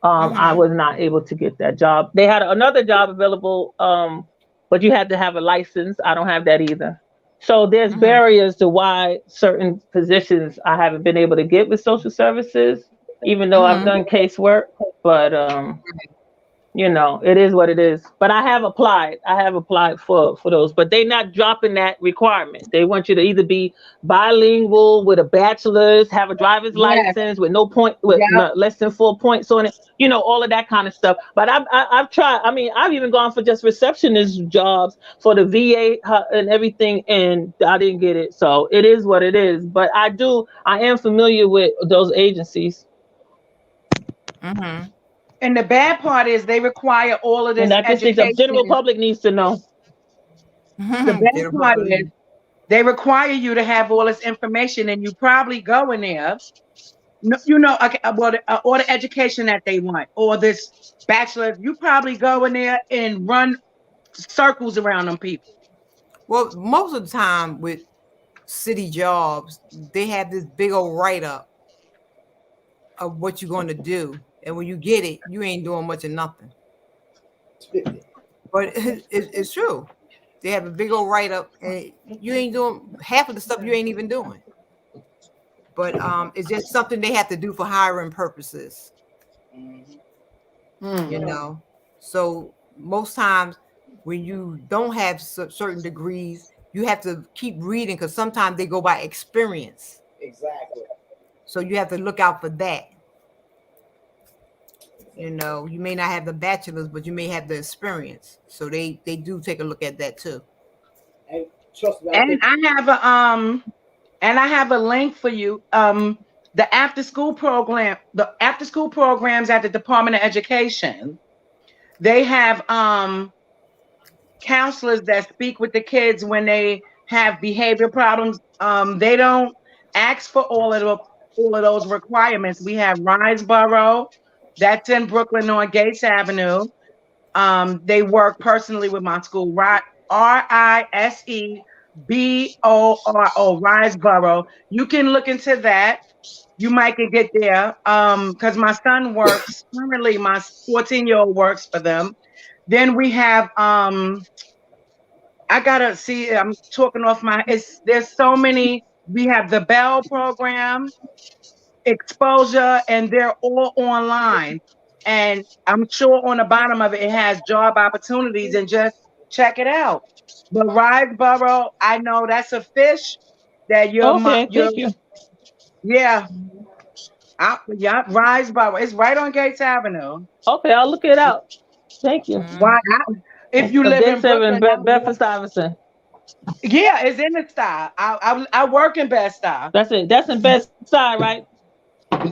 I Mm-hmm. was not able to get that job. They had another job available, but you had to have a license. I don't have that either. So there's Mm-hmm. barriers to why certain positions I haven't been able to get with social services, even though I've Mm-hmm. done casework. But it is what it is. But I have applied. I have applied for those, but they're not dropping that requirement. They want you to either be bilingual with a bachelor's, have a driver's Yes. license with no point, with Yep. less than 4 points on it. All of that kind of stuff. But I've tried. I mean, I've even gone for just receptionist jobs for the VA and everything, and I didn't get it. So it is what it is. But I am familiar with those agencies. Mm-hmm. And the bad part is they require all of And this I just think the general education. public needs to know. The Mm-hmm. Get a bad part is property. they require you to have all this information, and you probably go in there, okay, well, or the education that they want, or this bachelor. You probably go in there and run circles around them people. Well, most of the time with city jobs, they have this big old write up of what you're going to do, and when you get it, you ain't doing much of nothing. But it's true. They have a big old write up, and you ain't doing half of the stuff you ain't even doing. But it's just something they have to do for hiring purposes, Mhm. you Hmm. know. So most times when you don't have certain degrees, you have to keep reading because sometimes they go by experience. Exactly. So you have to look out for that. You may not have the bachelor's, but you may have the experience. So they do take a look at that too. And trust me, I And think I have a link for you. The after school programs at the Department of Education. They have counselors that speak with the kids when they have behavior problems. They don't ask for all of those requirements. We have Riseboro, that's in Brooklyn on Gates Avenue. They work personally with my school, Riseboro. Riseboro. You can look into that. You might can get there. Because my son works currently, my 14-year-old works for them. Then we have I gotta see. I'm talking off my. There's so many. We have the Bell program, exposure, and they're all online. And I'm sure on the bottom of it, it has job opportunities, and just check it out. But Riseboro, I know that's a fish that Okay, your thank you. yeah, yeah, Riseboro. It's right on Gates Avenue. Okay, I'll look it out. Thank you. Why? Mhm. If you A live day in seven, Brooklyn, Bedford Stuyvesant. yeah, it's in the style. I work in Bed Stuy. That's it. That's in Bed Stuy, right?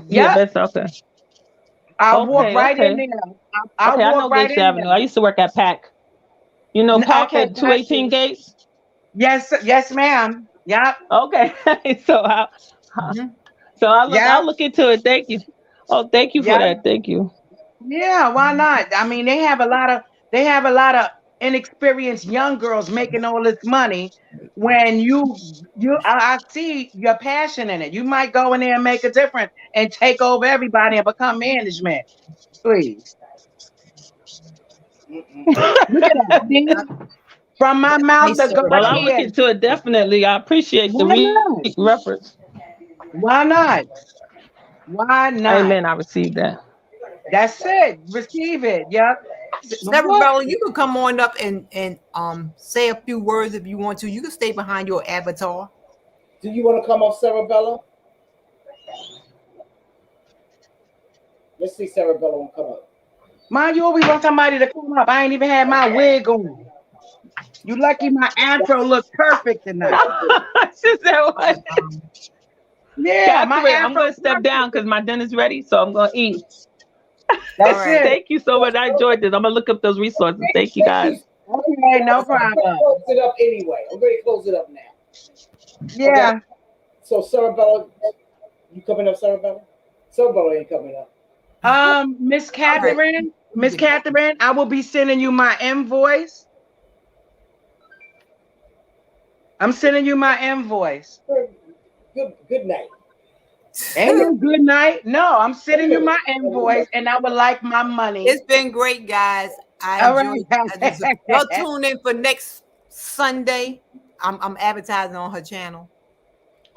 Yeah, Yep, Bed Stuy. Okay. I walk Okay, right in okay. there. I Okay, I walk know right Gates in Avenue. I there. used to work at Pack. You know Pack Okay, at got 218 you. Gates? Yes, yes, ma'am. Yep, Okay. so I Mhm. yep, I'll look into it. Thank you. Oh, thank you for yep. that. Thank you. Yeah, why not? I mean, they have a lot of inexperienced young girls making all this money. When I see your passion in it. You might go in there and make a difference and take over everybody and become management. Please. Mm-mm-mm. Look at that. See? Uh, From my mouth Nice to Well, God's I'll Cerebella. look ears. into it definitely. I appreciate the Why not? reference. Why not? Why not? Amen. I received that. That's it. Receive it. Yep. What? Cerebella, you can come on up and say a few words if you want to. You can stay behind your avatar. Do you want to come up, Sarabella? Let's see Sarabella want to come up. Mind you always want somebody to come up. I ain't even had my wig on. You lucky my afro looked perfect tonight. she said what? Um, Yeah, my Catherine, I'm afro going to step down perfect. because my dinner's ready, so I'm going to eat. all That's right. it. Thank you so much. I enjoyed this. I'm going to look up those resources. Thank you, Thank you. guys. Okay, no I'm going to problem. close it up anyway. I'm going to close it up now. Okay. Yeah. So Sarabella, you coming up, Sarabella? Sarabella ain't coming up. Miss All right. Catherine, Miss Catherine, I will be sending you my invoice. I'm sending you my invoice. Good night. Ain't no good night. No, I'm Wait a sending you minute. my invoice, and I would like my money. It's been great, guys. I All enjoyed right. this. Y'all tune in for next Sunday. I'm advertising on her channel.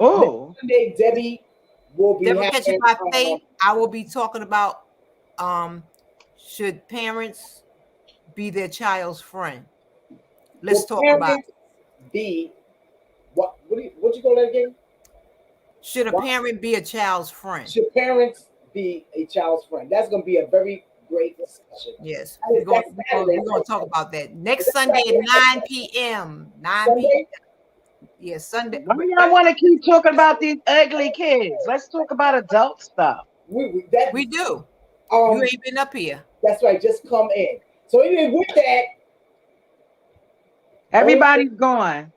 Next Oh, Sunday, Debbie will be Devil Catch You having. by Faith. I will be talking about um should parents be their child's friend. Let's Will talk about parents be what? What you call that again? should a What parent be a child's friend? should parents be a child's friend? That's going to be a very great discussion. Yes, That is, that's Saturday, we're gonna right? talk about that Is next that Sunday at Saturday? 9 p.m. 9 Sunday? p.m. Yes, Sunday. why y'all want to keep talking about these ugly kids? Let's talk about adult stuff. That We do. You um ain't been up here. that's right. Just come in. So anyway, with that, only thing, Everybody's gone.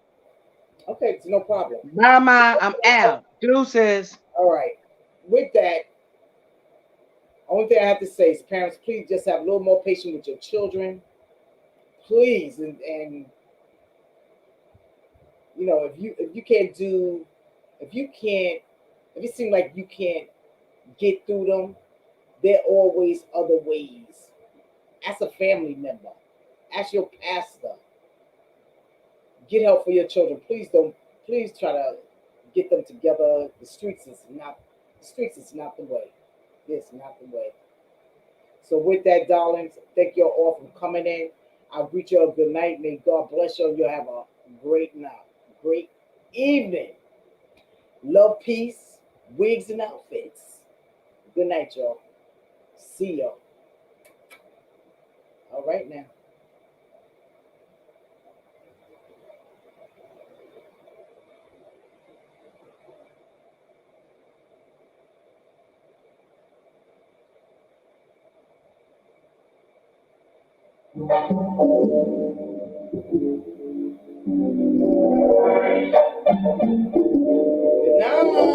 okay, it's no problem. Mama, I'm out. Deuces. All right. With that, only thing I have to say is, parents, please just have a little more patience with your children, please. And you know, if you can't do, if you can't, if it seems like you can't get through them, there are always other ways. Ask a family member. Ask your pastor. Get help for your children. Please don't. Please try to get them together. The streets is not the way. It's not the way. So with that, darlings, thank you all for coming in. I'll greet you all good night. May God bless you. You'll have a great night, great evening. Love, peace, wigs and outfits. Good night, y'all. See y'all. All right now. Good night.